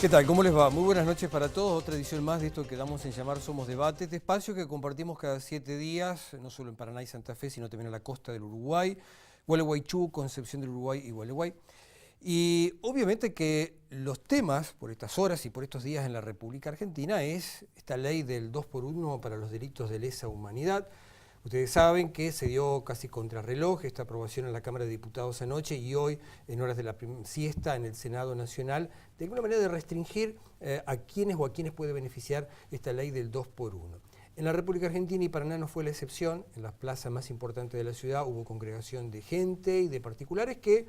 ¿Qué tal? ¿Cómo les va? Muy buenas noches para todos. Otra edición más de esto que damos en llamar Somos Debate, este espacio que compartimos cada 7 días, no solo en Paraná y Santa Fe, sino también en la costa del Uruguay, Gualeguaychú, Concepción del Uruguay y Gualeguay. Y obviamente que los temas por estas horas y por estos días en la República Argentina es esta ley del 2x1 para los delitos de lesa humanidad. Ustedes saben que se dio casi contrarreloj esta aprobación en la Cámara de Diputados anoche y hoy, en horas de la siesta en el Senado Nacional, de alguna manera de restringir a quiénes o a quiénes puede beneficiar esta ley del 2x1. En la República Argentina y Paraná no fue la excepción. En las plazas más importantes de la ciudad hubo congregación de gente y de particulares que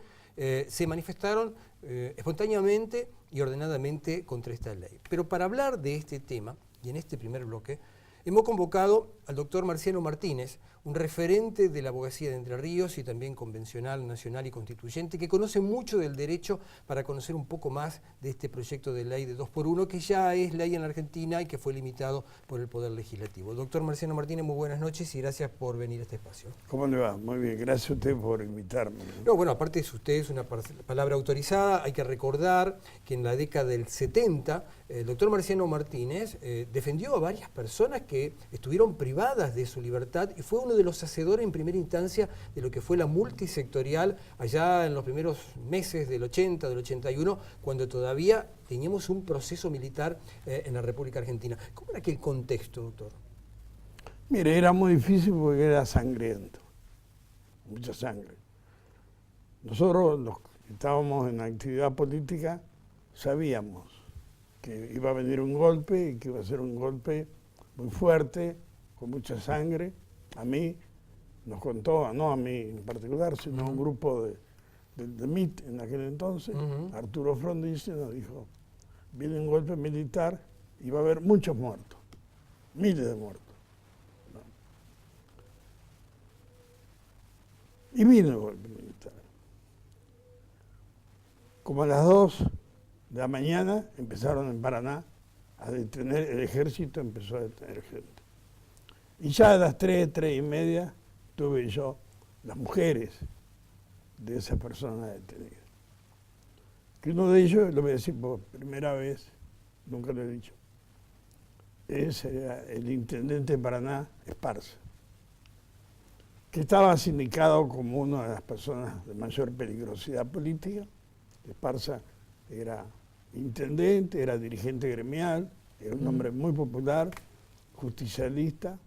se manifestaron espontáneamente y ordenadamente contra esta ley. Pero para hablar de este tema, y en este primer bloque, hemos convocado al doctor Marciano Martínez, un referente de la abogacía de Entre Ríos y también convencional, nacional y constituyente, que conoce mucho del derecho para conocer un poco más de este proyecto de ley de 2x1, que ya es ley en la Argentina y que fue limitado por el Poder Legislativo. Doctor Marciano Martínez, muy buenas noches y gracias por venir a este espacio. ¿Cómo le va? Muy bien, gracias a usted por invitarme. No, bueno, aparte de usted es una palabra autorizada, hay que recordar que en la década del 70, el doctor Marciano Martínez defendió a varias personas que estuvieron privadas de su libertad y fue uno de los hacedores en primera instancia de lo que fue la multisectorial allá en los primeros meses del 80, del 81, cuando todavía teníamos un proceso militar en la República Argentina. ¿Cómo era aquel contexto, doctor? Mire, era muy difícil porque era sangriento, mucha sangre. Nosotros, los que estábamos en actividad política, sabíamos que iba a venir un golpe y que iba a ser un golpe muy fuerte, con mucha sangre. A mí nos contó, no a mí en particular, sino a un grupo de MIT en aquel entonces, Arturo Frondizi nos dijo, viene un golpe militar y va a haber muchos muertos, miles de muertos. ¿No? Y vino el golpe militar. Como a las 2 de la mañana empezaron en Paraná a detener, el ejército empezó a detener gente. Y ya a las 3, 3 y media, tuve yo las mujeres de esa persona detenida. Que uno de ellos, lo voy a decir por primera vez, nunca lo he dicho, es el intendente de Paraná, Esparza, que estaba sindicado como una de las personas de mayor peligrosidad política. Esparza era intendente, era dirigente gremial, era un hombre muy popular, justicialista,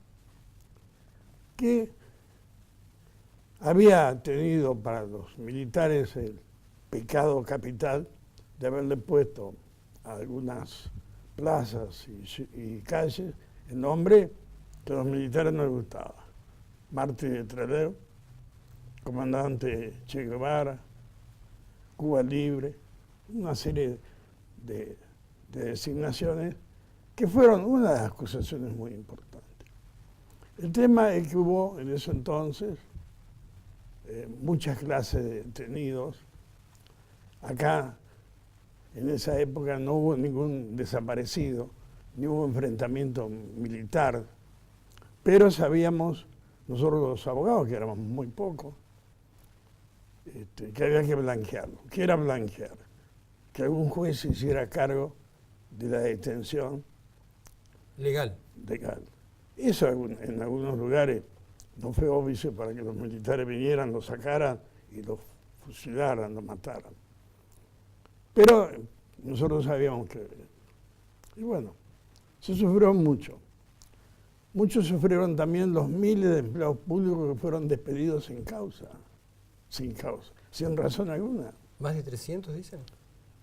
que había tenido para los militares el pecado capital de haberle puesto a algunas plazas y calles el nombre que a los militares no les gustaba. Mártir de Trelew, comandante Che Guevara, Cuba Libre, una serie de designaciones que fueron una de las acusaciones muy importantes. El tema es que hubo en ese entonces muchas clases de detenidos. Acá, en esa época, no hubo ningún desaparecido, ni hubo enfrentamiento militar, pero sabíamos, nosotros los abogados, que éramos muy pocos, que había que blanquearlo. ¿Qué era blanquear? Que algún juez se hiciera cargo de la detención Legal. Eso en algunos lugares no fue obvio para que los militares vinieran, lo sacaran y lo fusilaran, lo mataran. Pero nosotros sabíamos que... Y bueno, se sufrió mucho. Muchos sufrieron también los miles de empleados públicos que fueron despedidos sin causa, sin razón alguna. ¿Más de 300 dicen?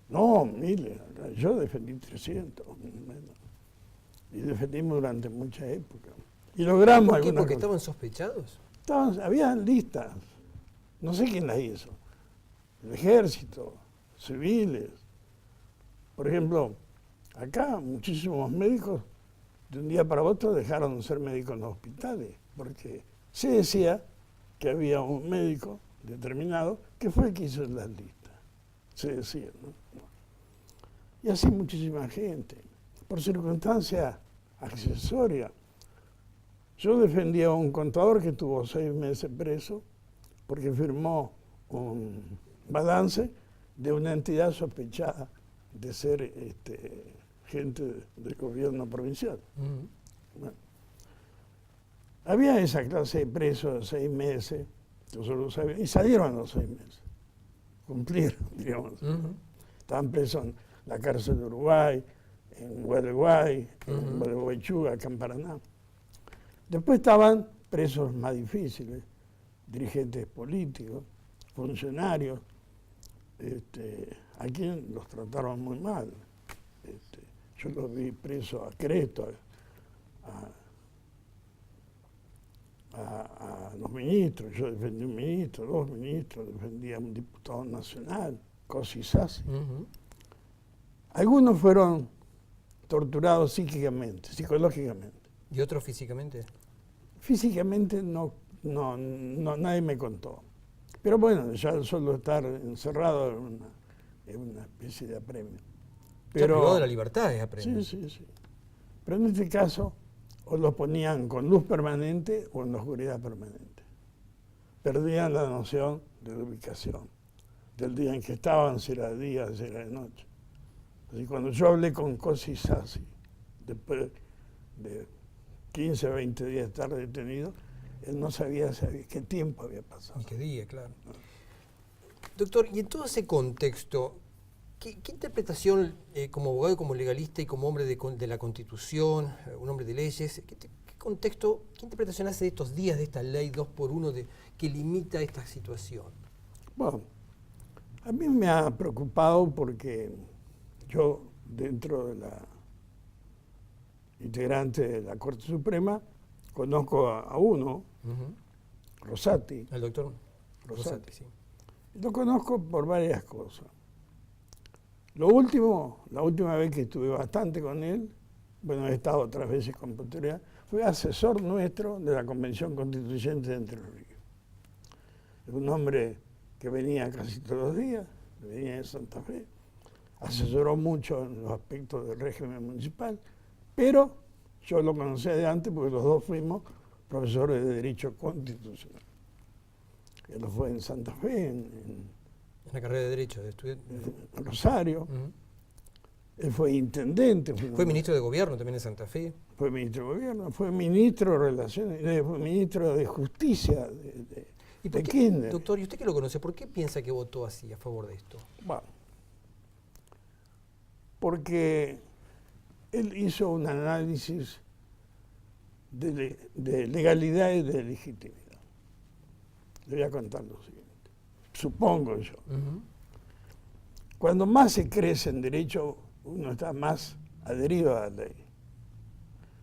No, miles. Yo defendí 300, menos. Y defendimos durante mucha época. Y logramos ¿Por qué? alguna ¿Porque cosa. estaban sospechados? Había listas. No sé quién las hizo. El ejército, civiles. Por ejemplo, acá muchísimos médicos de un día para otro dejaron de ser médicos en los hospitales, porque se decía que había un médico determinado que fue el que hizo las listas. Se decía, ¿no? Y así muchísima gente. Por circunstancias accesorias. Yo defendía a un contador que estuvo 6 meses preso porque firmó un balance de una entidad sospechada de ser gente del gobierno provincial. Bueno, había esa clase de presos de 6 meses, nosotros sabíamos, y salieron a los 6 meses, cumplieron, digamos. Estaban presos en la cárcel de Uruguay, en Gualeguay, en Gualeguaychú, acá en Paraná. Después estaban presos más difíciles, dirigentes políticos, funcionarios, a quien los trataron muy mal. Yo los vi presos a Cresto, a los ministros. Yo defendí un ministro, 2 ministros, defendí a un diputado nacional, Cosi Sassi. Algunos fueron torturados psíquicamente, psicológicamente. ¿Y otros físicamente? Físicamente no, nadie me contó. Pero bueno, ya solo estar encerrado es una especie de apremio. Pero privado de la libertad es apremio. Sí. Pero en este caso, o los ponían con luz permanente o en la oscuridad permanente. Perdían la noción de la ubicación, del día en que estaban, si era de día, si era de noche. Así cuando yo hablé con Cosi Sassi, después de 15 o 20 días de estar detenido, él no sabía qué tiempo había pasado. Y qué día, claro. Doctor, y en todo ese contexto, ¿qué interpretación, como abogado y como legalista y como hombre de la Constitución, un hombre de leyes, qué interpretación hace de estos días de esta ley 2x1 que limita esta situación? Bueno, a mí me ha preocupado porque yo, dentro de la integrante de la Corte Suprema, conozco a uno, Rosati. El doctor Rosati, sí. Lo conozco por varias cosas. La última vez que estuve bastante con él, bueno, he estado otras veces con posterioridad, fue asesor nuestro de la Convención Constituyente de Entre Ríos. Es un hombre que venía casi todos los días, venía de Santa Fe, asesoró mucho en los aspectos del régimen municipal, pero yo lo conocía de antes porque los dos fuimos profesores de Derecho Constitucional. Él fue en Santa Fe, en la carrera de Derecho, de estudiante. En Rosario. Él fue intendente. Fue ministro de Gobierno también en Santa Fe. Fue ministro de Gobierno, fue ministro de Relaciones, fue ministro de Justicia de Kirchner. Doctor, ¿y usted que lo conoce, por qué piensa que votó así a favor de esto? Bueno, porque él hizo un análisis de legalidad y de legitimidad. Le voy a contar lo siguiente. Supongo yo. Cuando más se crece en derecho, uno está más adherido a la ley.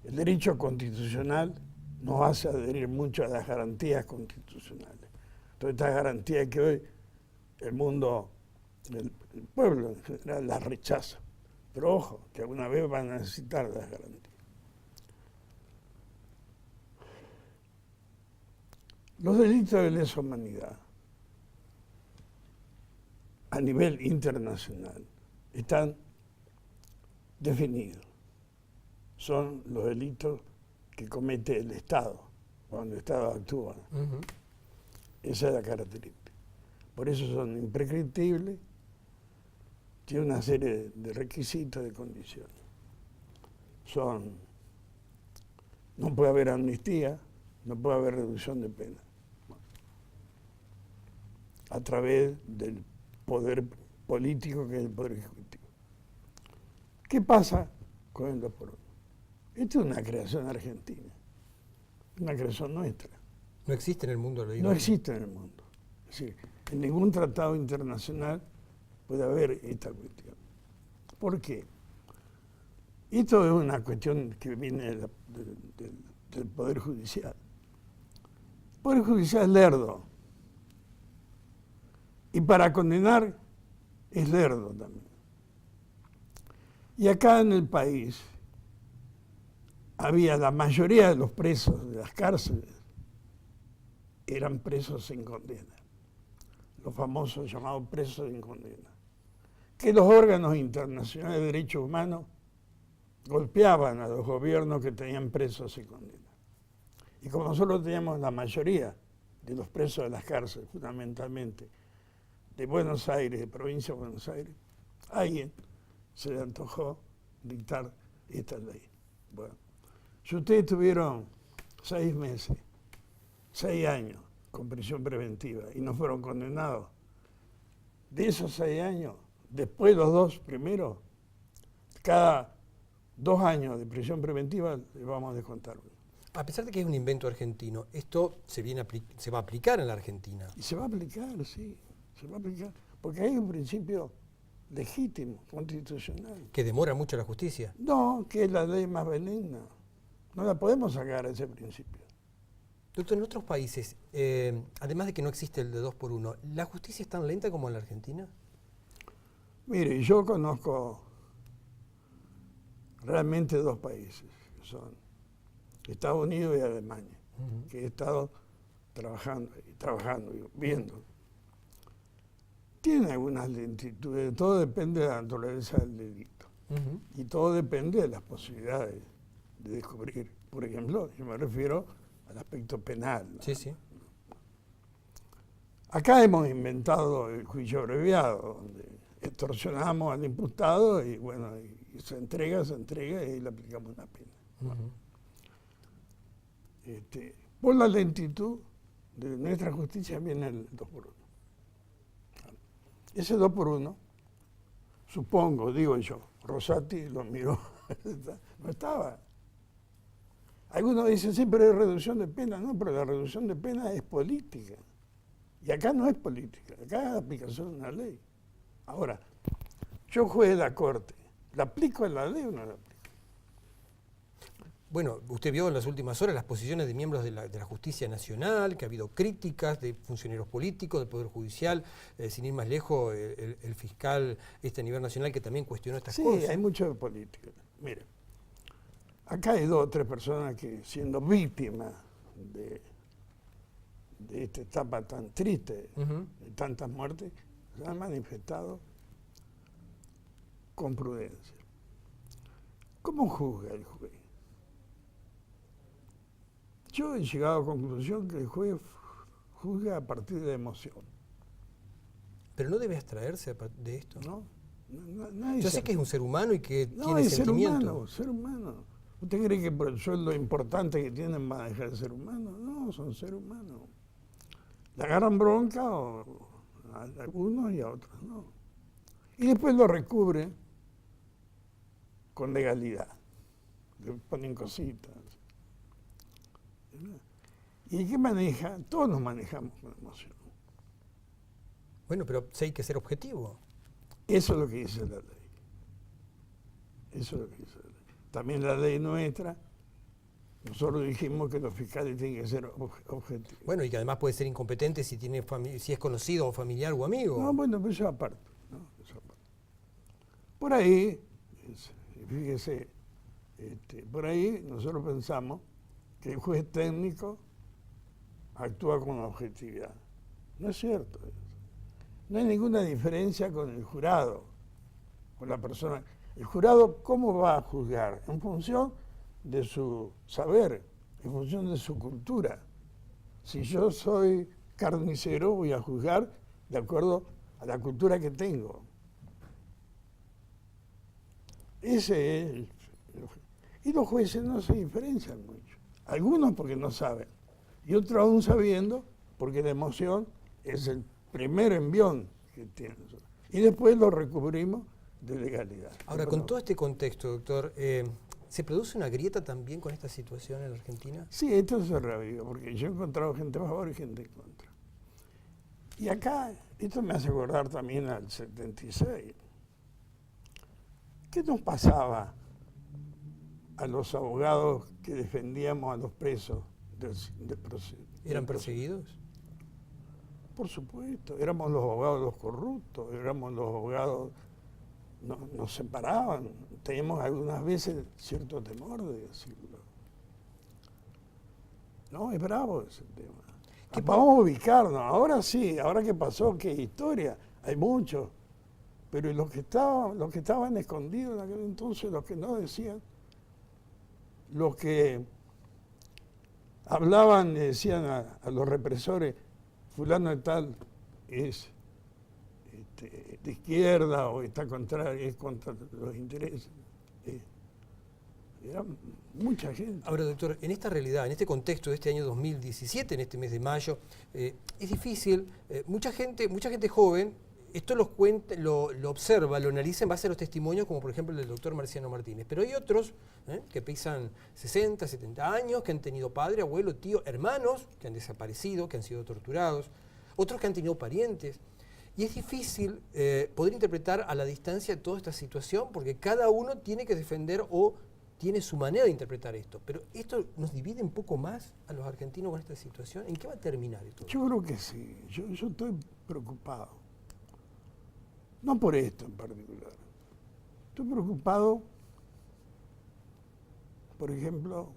El derecho constitucional nos hace adherir mucho a las garantías constitucionales. Todas estas garantías que hoy el mundo, el pueblo en general las rechaza. Pero ojo, que alguna vez van a necesitar las garantías. Los delitos de lesa humanidad a nivel internacional están definidos. Son los delitos que comete el Estado, cuando el Estado actúa. Esa es la característica. Por eso son imprescriptibles, tienen una serie de requisitos, de condiciones. No puede haber amnistía, no puede haber reducción de pena. A través del poder político que es el poder ejecutivo. ¿Qué pasa con el 2x1? Esto es una creación argentina, una creación nuestra. No existe en el mundo. No existe en el mundo. Es decir, en ningún tratado internacional puede haber esta cuestión. ¿Por qué? Esto es una cuestión que viene del Poder Judicial. El Poder Judicial es lerdo. Y para condenar es lerdo también. Y acá en el país había la mayoría de los presos de las cárceles eran presos sin condena. Los famosos llamados presos sin condena. Que los órganos internacionales de derechos humanos golpeaban a los gobiernos que tenían presos sin condena. Y como nosotros teníamos la mayoría de los presos de las cárceles, fundamentalmente, de Buenos Aires, de provincia de Buenos Aires, alguien se le antojó dictar esta ley. Bueno, si ustedes tuvieron 6 meses, 6 años con prisión preventiva y no fueron condenados, de esos 6 años, después los 2 primeros, cada 2 años de prisión preventiva le vamos a descontar uno. A pesar de que es un invento argentino, esto se va a aplicar en la Argentina. Y se va a aplicar, sí, se va a aplicar, porque hay un principio legítimo, constitucional. ¿Que demora mucho la justicia? No, que es la ley más benigna. No la podemos sacar a ese principio. Doctor, en otros países, además de que no existe el de 2 por 1, ¿la justicia es tan lenta como en la Argentina? Mire, yo conozco realmente 2 países, que son Estados Unidos y Alemania, que he estado trabajando y viendo. Tiene algunas lentitudes, todo depende de la naturaleza del delito. Y todo depende de las posibilidades de descubrir. Por ejemplo, yo me refiero al aspecto penal, ¿no? Sí, sí. Acá hemos inventado el juicio abreviado, donde extorsionamos al imputado y bueno, y se entrega y le aplicamos una pena. Por la lentitud de nuestra justicia viene el 2 por 1. Ese 2 por 1, supongo, digo yo, Rosati lo miró, no estaba. Algunos dicen, sí, pero es reducción de pena. No, pero la reducción de pena es política. Y acá no es política, acá es la aplicación de una ley. Ahora, yo juez de la Corte, ¿la aplico en la ley o no la aplico? Bueno, usted vio en las últimas horas las posiciones de miembros de la Justicia Nacional, que ha habido críticas de funcionarios políticos, del Poder Judicial, sin ir más lejos, el fiscal a nivel nacional que también cuestionó estas cosas. Sí, hay mucho de política. Mire, acá hay 2 o 3 personas que, siendo víctimas de esta etapa tan triste, de tantas muertes, se han manifestado con prudencia. ¿Cómo juzga el juez? Yo he llegado a la conclusión que el juez juzga a partir de emoción. Pero no debe abstraerse de esto. ¿No? Yo sé que es un ser humano y que no, tiene es sentimiento. ser humano. ¿Usted cree que por el sueldo importante que tienen van a dejar de ser humanos? No, son seres humanos. Le agarran bronca a algunos y a otros no. Y después lo recubre con legalidad. Le ponen cositas. ¿Y el que maneja? Todos nos manejamos con emoción. Bueno, pero sí hay que ser objetivo. Eso es lo que dice la ley. Eso es lo que dice la ley. También la ley nuestra, nosotros dijimos que los fiscales tienen que ser objetivos. Bueno, y que además puede ser incompetente si es conocido o familiar o amigo. No, bueno, pero eso aparte, ¿no? Eso aparte. Por ahí, fíjese, por ahí nosotros pensamos que el juez técnico actúa con objetividad. No es cierto eso. No hay ninguna diferencia con el jurado, con la persona. El jurado, ¿cómo va a juzgar? En función de su saber, en función de su cultura. Si yo soy carnicero, voy a juzgar de acuerdo a la cultura que tengo. Ese es el... Y los jueces no se diferencian mucho. Algunos porque no saben, y otros aún sabiendo, porque la emoción es el primer envión que tienen. Y después lo recubrimos de legalidad. Ahora, con todo este contexto, doctor, ¿se produce una grieta también con esta situación en la Argentina? Sí, esto se revive, porque yo he encontrado gente a favor y gente en contra. Y acá, esto me hace acordar también al 76. ¿Qué nos pasaba a los abogados que defendíamos a los presos del proceso? ¿Eran perseguidos? Por supuesto, éramos los abogados de los corruptos, éramos los abogados, nos separaban, teníamos algunas veces cierto temor de decirlo. No, es bravo ese tema. Vamos a ubicarnos, ahora sí, ahora que pasó, qué historia, hay muchos, pero los que estaban escondidos en aquel entonces, los que no decían, los que hablaban y decían a los represores, fulano de tal es de izquierda o está es contra los intereses. Era mucha gente. Ahora, doctor, en esta realidad, en este contexto de este año 2017, en este mes de mayo, es difícil, mucha gente joven, esto lo observa, lo analiza en base a los testimonios, como por ejemplo el del doctor Marciano Martínez. Pero hay otros que pesan 60, 70 años, que han tenido padre, abuelo, tío, hermanos, que han desaparecido, que han sido torturados, otros que han tenido parientes. Y es difícil poder interpretar a la distancia toda esta situación, porque cada uno tiene que defender o tiene su manera de interpretar esto. Pero ¿esto nos divide un poco más a los argentinos con esta situación? ¿En qué va a terminar esto? Yo creo que sí. Yo estoy preocupado. No por esto en particular. Estoy preocupado, por ejemplo,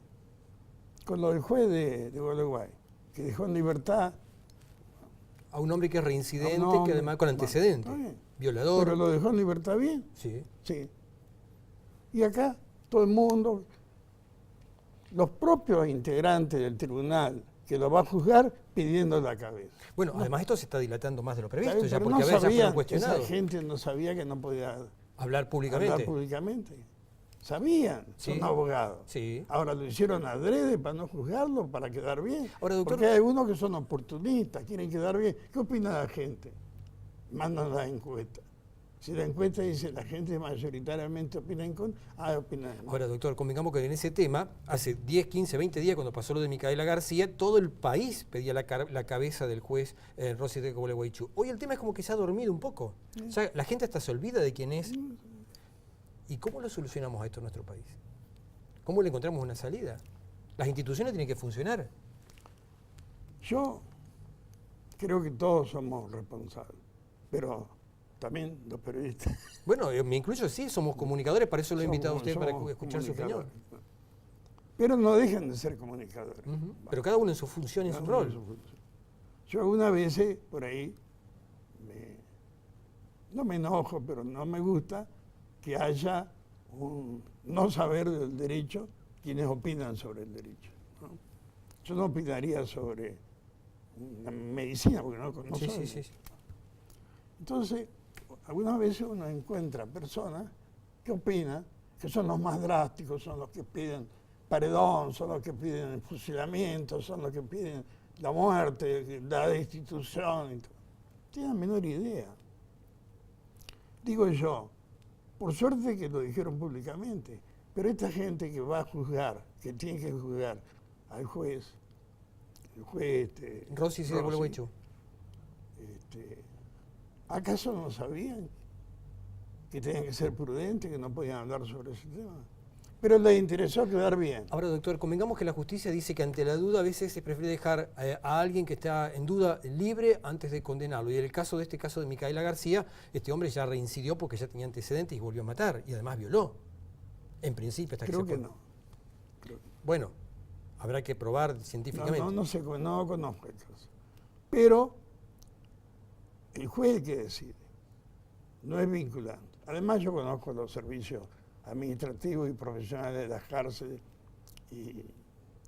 con lo del juez de Gualeguay, que dejó en libertad a un hombre que es reincidente, hombre, que además con antecedentes, violador. Pero lo dejó en libertad bien. Sí. Sí. Y acá todo el mundo, los propios integrantes del tribunal que lo va a juzgar pidiendo la cabeza. Bueno, además esto se está dilatando más de lo previsto, ya pero porque no a veces ya fueron esa cuestionados. gente no sabía que no podía Hablar públicamente. Sabían, Sí. son abogados. Sí. Ahora lo hicieron adrede para no juzgarlo, para quedar bien. Ahora, doctor, porque hay algunos que son oportunistas, quieren quedar bien. ¿Qué opina la gente? Mandan la encuesta. Si la encuesta dice la gente mayoritariamente opina en contra, opina en Ahora, doctor, convengamos que en ese tema, hace 10, 15, 20 días, cuando pasó lo de Micaela García, todo el país pedía la cabeza del juez Rosy de Gualeguaychú. Hoy el tema es como que se ha dormido un poco. O sea, la gente hasta se olvida de quién es. ¿Y cómo lo solucionamos a esto en nuestro país? ¿Cómo le encontramos una salida? Las instituciones tienen que funcionar. Yo creo que todos somos responsables, pero también los periodistas. Bueno, me incluyo, sí, somos comunicadores, para eso lo he invitado a usted para escuchar su opinión. Pero no dejan de ser comunicadores. Pero cada uno en su función y en su rol. Yo algunas veces por ahí, no me enojo, pero no me gusta que haya un no saber del derecho quienes opinan sobre el derecho, ¿no? Yo no opinaría sobre una medicina porque no conozco. Sí. Entonces, algunas veces uno encuentra personas que opinan que son los más drásticos, son los que piden paredón, son los que piden el fusilamiento, son los que piden la muerte, la destitución. Y todo. No tienen la menor idea. Digo yo, por suerte que lo dijeron públicamente, pero esta gente que va a juzgar, que tiene que juzgar al juez, el juez Rosy de Gualeguaychú. ¿Acaso no sabían que tenían que ser prudentes, que no podían hablar sobre ese tema? Pero les interesó quedar bien. Ahora, doctor, convengamos que la justicia dice que ante la duda a veces se prefiere dejar a alguien que está en duda libre antes de condenarlo. Y en el caso de este caso de Micaela García, este hombre ya reincidió porque ya tenía antecedentes y volvió a matar. Y además violó. En principio, hasta Creo que que no. Bueno, habrá que probar científicamente. No conozco el caso. Pero el juez que decide no es vinculante. Además, yo conozco los servicios administrativos y profesionales de las cárceles y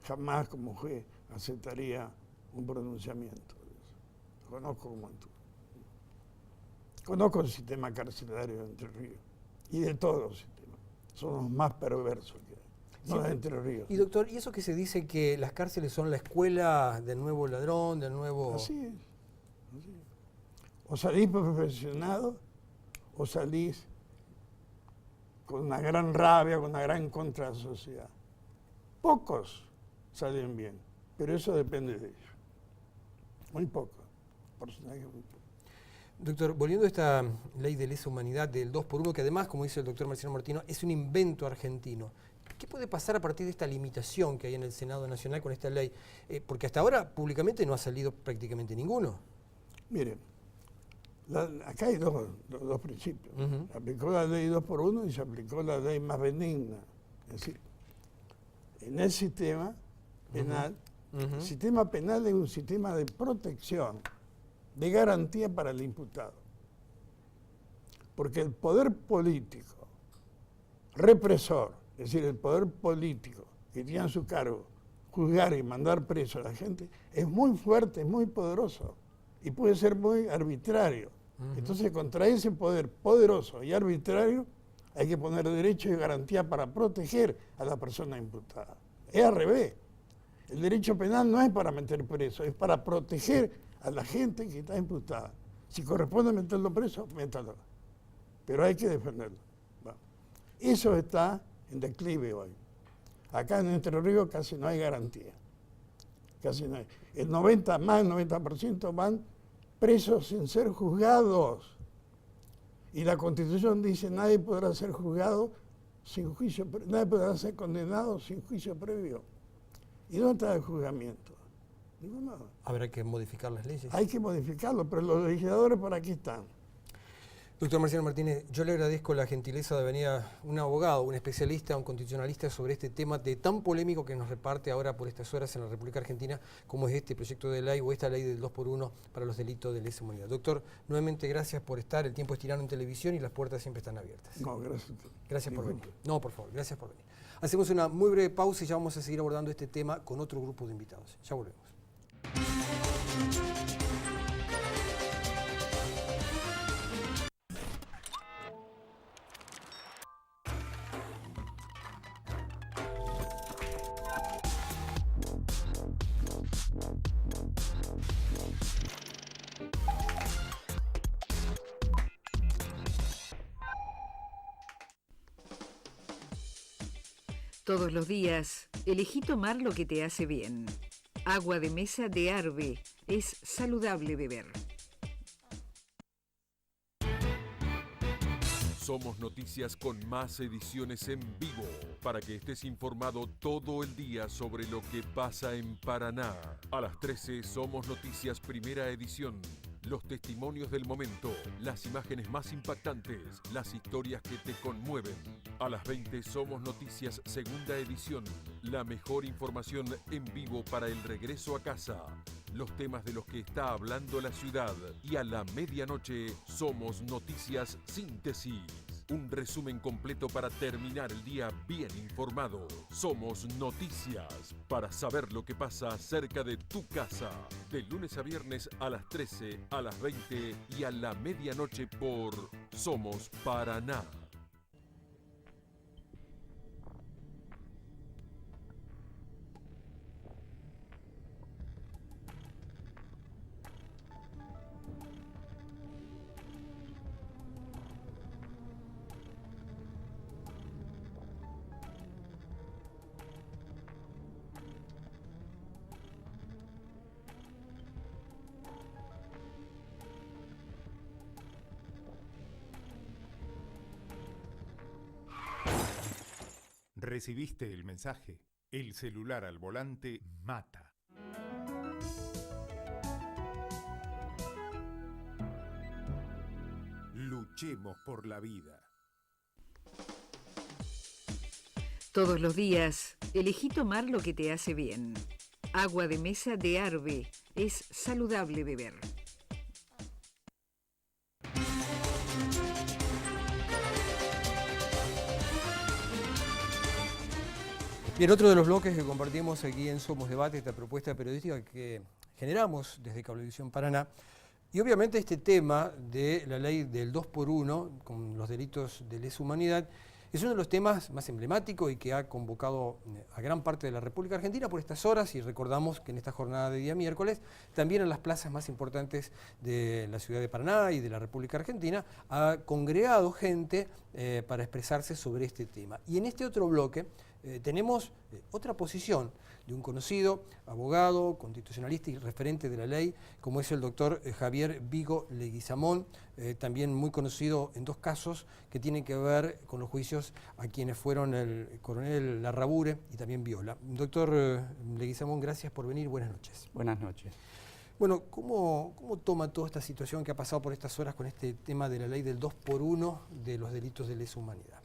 jamás como juez aceptaría un pronunciamiento de eso. Lo conozco como tú. Conozco el sistema carcelario de Entre Ríos y de todos los sistemas. Son los más perversos que hay, no de Entre Ríos. Y doctor, ¿y eso que se dice que las cárceles son la escuela del nuevo ladrón, del nuevo...? Así es. O salís perfeccionado o salís con una gran rabia, con una gran contra la sociedad. Pocos salen bien, pero eso depende de ellos. Muy pocos, porcentaje muy poco. Doctor, volviendo a esta ley de lesa humanidad del 2x1, que además, como dice el doctor Marciano Martino, es un invento argentino. ¿Qué puede pasar a partir de esta limitación que hay en el Senado Nacional con esta ley? Porque hasta ahora públicamente no ha salido prácticamente ninguno. Miren, acá hay dos principios. Se aplicó la ley 2x1 y se aplicó la ley más benigna. Es decir, en el sistema penal, el sistema penal es un sistema de protección, de garantía para el imputado. Porque el poder político, represor, es decir, el poder político que tiene a su cargo juzgar y mandar preso a la gente, es muy fuerte, es muy poderoso y puede ser muy arbitrario. Entonces, contra ese poder poderoso y arbitrario, hay que poner derechos y garantías para proteger a la persona imputada. Es al revés. El derecho penal no es para meter preso, es para proteger a la gente que está imputada. Si corresponde meterlo preso, métalo. Pero hay que defenderlo. Bueno, eso está en declive hoy. Acá en Entre Ríos casi no hay garantía. Casi no hay. Más del 90% van presos sin ser juzgados. Y la Constitución dice nadie podrá ser juzgado sin juicio, nadie podrá ser condenado sin juicio previo. ¿Y dónde está el juzgamiento? Ninguno. Habrá que modificar las leyes. Hay que modificarlo, pero los legisladores ¿por aquí están? Doctor Marciano Martínez, yo le agradezco la gentileza de venir a un abogado, un especialista, un constitucionalista sobre este tema de tan polémico que nos reparte ahora por estas horas en la República Argentina, como es este proyecto de ley o esta ley del 2x1 para los delitos de lesa humanidad. Doctor, nuevamente gracias por estar, el tiempo es tirano en televisión y las puertas siempre están abiertas. No, gracias. Gracias por venir. No, por favor, gracias por venir. Hacemos una muy breve pausa y ya vamos a seguir abordando este tema con otro grupo de invitados. Ya volvemos. Todos los días, elegí tomar lo que te hace bien. Agua de mesa de Arbe, es saludable beber. Somos Noticias con más ediciones en vivo, para que estés informado todo el día sobre lo que pasa en Paraná. A las 13, Somos Noticias primera edición. Los testimonios del momento, las imágenes más impactantes, las historias que te conmueven. A las 20, Somos Noticias segunda edición. La mejor información en vivo para el regreso a casa. Los temas de los que está hablando la ciudad. Y a la medianoche, Somos Noticias Síntesis. Un resumen completo para terminar el día bien informado. Somos Noticias, para saber lo que pasa cerca de tu casa. De lunes a viernes a las 13, a las 20 y a la medianoche por Somos Paraná. Recibiste el mensaje. El celular al volante mata. Luchemos por la vida. Todos los días, elegí tomar lo que te hace bien. Agua de mesa de Arbe, es saludable beber. Bien, otro de los bloques que compartimos aquí en Somos Debate, esta propuesta periodística que generamos desde Cablevisión Paraná, y obviamente este tema de la ley del 2x1 con los delitos de lesa humanidad es uno de los temas más emblemáticos y que ha convocado a gran parte de la República Argentina por estas horas, y recordamos que en esta jornada de día miércoles también en las plazas más importantes de la ciudad de Paraná y de la República Argentina ha congregado gente para expresarse sobre este tema. Y en este otro bloque tenemos otra posición de un conocido abogado, constitucionalista y referente de la ley, como es el doctor Javier Vigo Leguizamón, también muy conocido en dos casos que tienen que ver con los juicios a quienes fueron el coronel Larrabure y también Viola. Doctor Leguizamón, gracias por venir, buenas noches. Buenas noches. Bueno, ¿cómo toma toda esta situación que ha pasado por estas horas con este tema de la ley del 2x1 de los delitos de lesa humanidad?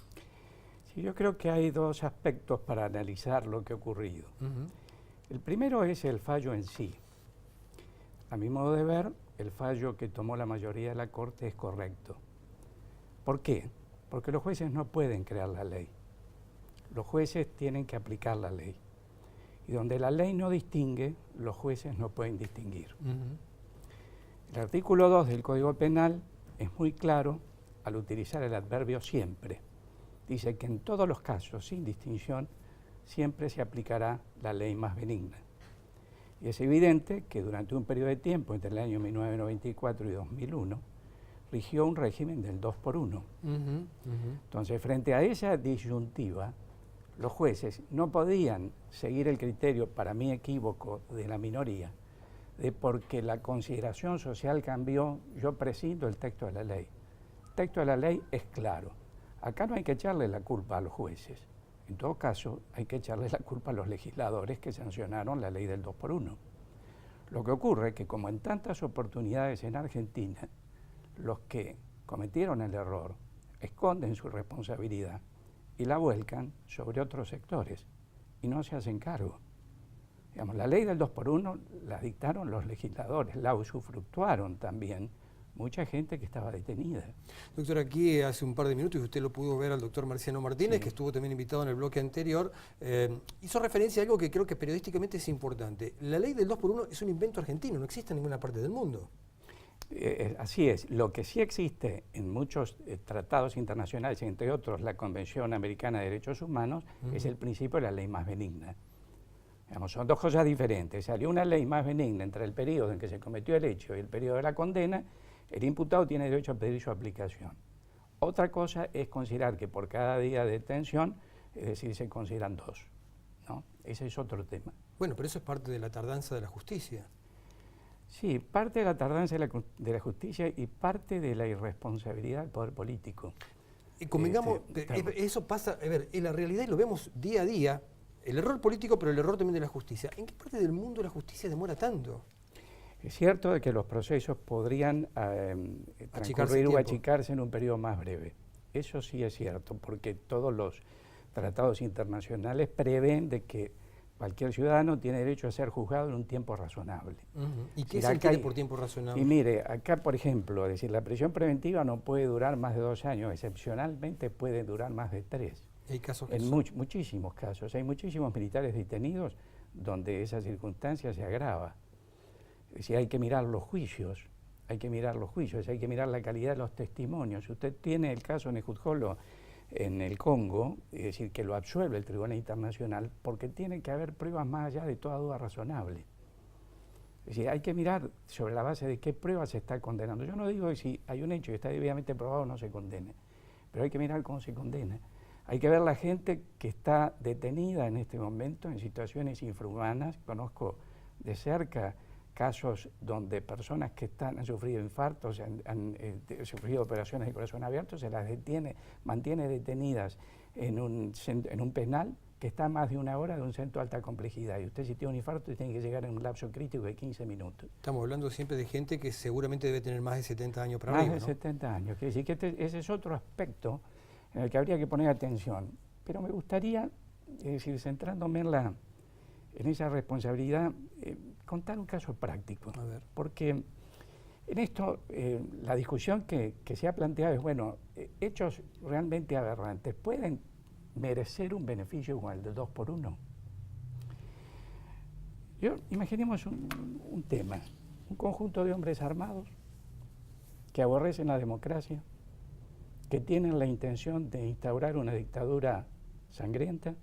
Sí, yo creo que hay dos aspectos para analizar lo que ha ocurrido. El primero es el fallo en sí. A mi modo de ver, el fallo que tomó la mayoría de la Corte es correcto. ¿Por qué? Porque los jueces no pueden crear la ley. Los jueces tienen que aplicar la ley. Y donde la ley no distingue, los jueces no pueden distinguir. El artículo 2 del Código Penal es muy claro al utilizar el adverbio siempre. Dice que en todos los casos, sin distinción, siempre se aplicará la ley más benigna. Y es evidente que durante un periodo de tiempo, entre el año 1994 y 2001, rigió un régimen del 2 por 1. Entonces, frente a esa disyuntiva, los jueces no podían seguir el criterio, para mí equívoco, de la minoría, de porque la consideración social cambió, yo prescindo el texto de la ley. El texto de la ley es claro. Acá no hay que echarle la culpa a los jueces. En todo caso, hay que echarle la culpa a los legisladores que sancionaron la ley del 2 por 1. Lo que ocurre es que, como en tantas oportunidades en Argentina, los que cometieron el error esconden su responsabilidad y la vuelcan sobre otros sectores y no se hacen cargo. Digamos, la ley del 2 por 1 la dictaron los legisladores, la usufructuaron también mucha gente que estaba detenida. Doctor, aquí hace un par de minutos, y usted lo pudo ver al doctor Marciano Martínez, que estuvo también invitado en el bloque anterior, hizo referencia a algo que creo que periodísticamente es importante. La ley del 2 por 1 es un invento argentino, no existe en ninguna parte del mundo. Así es. Lo que sí existe en muchos tratados internacionales, entre otros la Convención Americana de Derechos Humanos, es el principio de la ley más benigna. Digamos, son dos cosas diferentes. Salió una ley más benigna entre el periodo en que se cometió el hecho y el periodo de la condena. El imputado tiene derecho a pedir su aplicación. Otra cosa es considerar que por cada día de detención, es decir, se consideran 2, ¿no? Ese es otro tema. Bueno, pero eso es parte de la tardanza de la justicia. Sí, parte de la tardanza de la justicia y parte de la irresponsabilidad del poder político. Y convengamos, eso pasa, a ver, en la realidad, y lo vemos día a día, el error político, pero el error también de la justicia. ¿En qué parte del mundo la justicia demora tanto? Es cierto de que los procesos podrían transcurrir o achicarse en un periodo más breve. Eso sí es cierto, porque todos los tratados internacionales prevén de que cualquier ciudadano tiene derecho a ser juzgado en un tiempo razonable. ¿Y qué se entiende por tiempo razonable? Y mire, acá, por ejemplo, es decir, la prisión preventiva no puede durar más de 2 años, excepcionalmente puede durar más de 3. Hay casos en muchísimos casos. Hay muchísimos militares detenidos donde esa circunstancia se agrava. Es decir, hay que mirar los juicios, hay que mirar la calidad de los testimonios. Usted tiene el caso Nejutjolo en el Congo, es decir, que lo absuelve el Tribunal Internacional, porque tiene que haber pruebas más allá de toda duda razonable. Es decir, hay que mirar sobre la base de qué pruebas se está condenando. Yo no digo que si hay un hecho y está debidamente probado no se condene, pero hay que mirar cómo se condena. Hay que ver la gente que está detenida en este momento en situaciones infrahumanas. Conozco de cerca casos donde personas que han sufrido infartos, han sufrido operaciones de corazón abierto, se las mantiene detenidas en un penal que está a más de 1 hora de un centro de alta complejidad. Y usted, si tiene un infarto, tiene que llegar en un lapso crítico de 15 minutos. Estamos hablando siempre de gente que seguramente debe tener más de 70 años para arriba, ¿no? Más de 70 años. Quiere decir que ese es otro aspecto en el que habría que poner atención. Pero me gustaría, es decir, centrándome en esa responsabilidad, contar un caso práctico. A ver. Porque en esto la discusión que se ha planteado es, bueno, hechos realmente aberrantes pueden merecer un beneficio como el del 2 por 1. Imaginemos un tema, un conjunto de hombres armados que aborrecen la democracia, que tienen la intención de instaurar una dictadura sangrienta,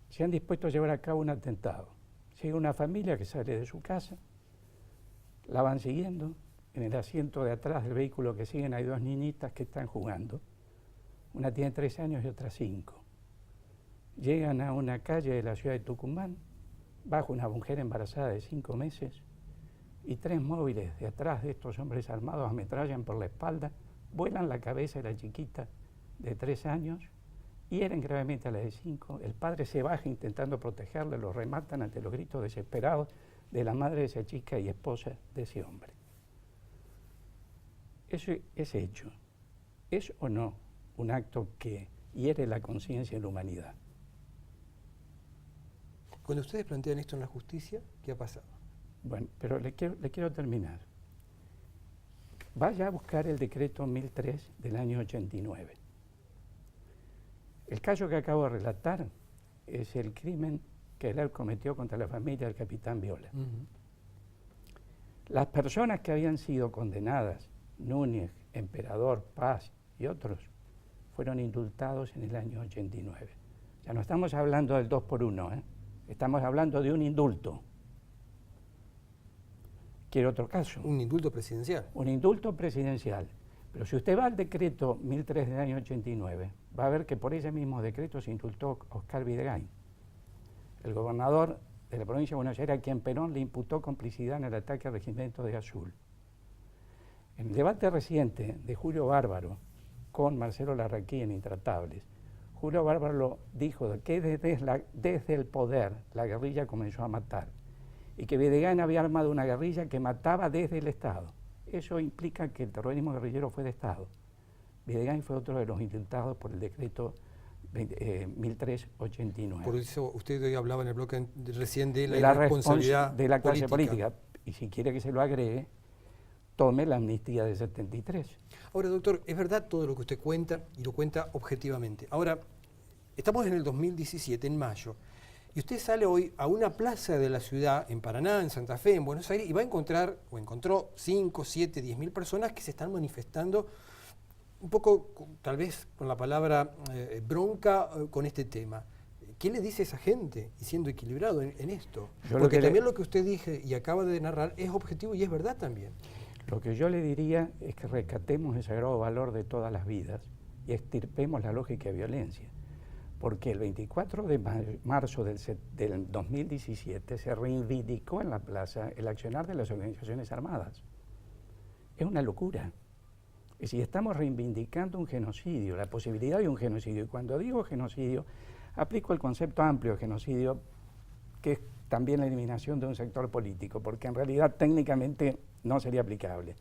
se han dispuesto a llevar a cabo un atentado. Llega una familia que sale de su casa, la van siguiendo, en el asiento de atrás del vehículo que siguen hay 2 niñitas que están jugando. Una tiene 3 años y otra 5. Llegan a una calle de la ciudad de Tucumán, baja una mujer embarazada de 5 meses y 3 móviles de atrás de estos hombres armados ametrallan por la espalda, vuelan la cabeza de la chiquita de 3 años, hieren gravemente a la de 5, el padre se baja intentando protegerle, lo rematan ante los gritos desesperados de la madre de esa chica y esposa de ese hombre. Ese hecho, ¿es o no un acto que hiere la conciencia de la humanidad? Cuando ustedes plantean esto en la justicia, ¿qué ha pasado? Bueno, pero le quiero terminar. Vaya a buscar el decreto 1003 del año 89. El caso que acabo de relatar es el crimen que él cometió contra la familia del capitán Viola. Las personas que habían sido condenadas Núñez, Emperador, Paz y otros fueron indultados en el año 89. Ya no estamos hablando del 2 por 1, estamos hablando de un indulto. Quiero otro caso. Un indulto presidencial. Un indulto presidencial. Pero si usted va al decreto 1003 del año 89, va a ver que por ese mismo decreto se indultó a Oscar Videgain, el gobernador de la provincia de Buenos Aires, a quien Perón le imputó complicidad en el ataque al regimiento de Azul. En el debate reciente de Julio Bárbaro con Marcelo Larraquí en Intratables, Julio Bárbaro dijo que desde el poder la guerrilla comenzó a matar y que Videgain había armado una guerrilla que mataba desde el Estado. Eso implica que el terrorismo guerrillero fue de Estado. Videgain fue otro de los indultados por el decreto 1389. Por eso usted hoy hablaba en el bloque recién de la responsabilidad de la clase política. Y si quiere que se lo agregue, tome la amnistía de 73. Ahora, doctor, es verdad todo lo que usted cuenta y lo cuenta objetivamente. Ahora, estamos en el 2017, en mayo, y usted sale hoy a una plaza de la ciudad, en Paraná, en Santa Fe, en Buenos Aires, y va a encontrar, o encontró 5, 7, 10.000 personas que se están manifestando un poco, tal vez con la palabra bronca con este tema. ¿Qué le dice a esa gente, y siendo equilibrado en esto? Porque también lo que usted dije y acaba de narrar es objetivo y es verdad también. Lo que yo le diría es que rescatemos el sagrado valor de todas las vidas y extirpemos la lógica de violencia. Porque el 24 de marzo del 2017 se reivindicó en la plaza el accionar de las organizaciones armadas. Es una locura. Es decir, estamos reivindicando un genocidio, la posibilidad de un genocidio. Y cuando digo genocidio, aplico el concepto amplio de genocidio, que es también la eliminación de un sector político, porque en realidad técnicamente no sería aplicable.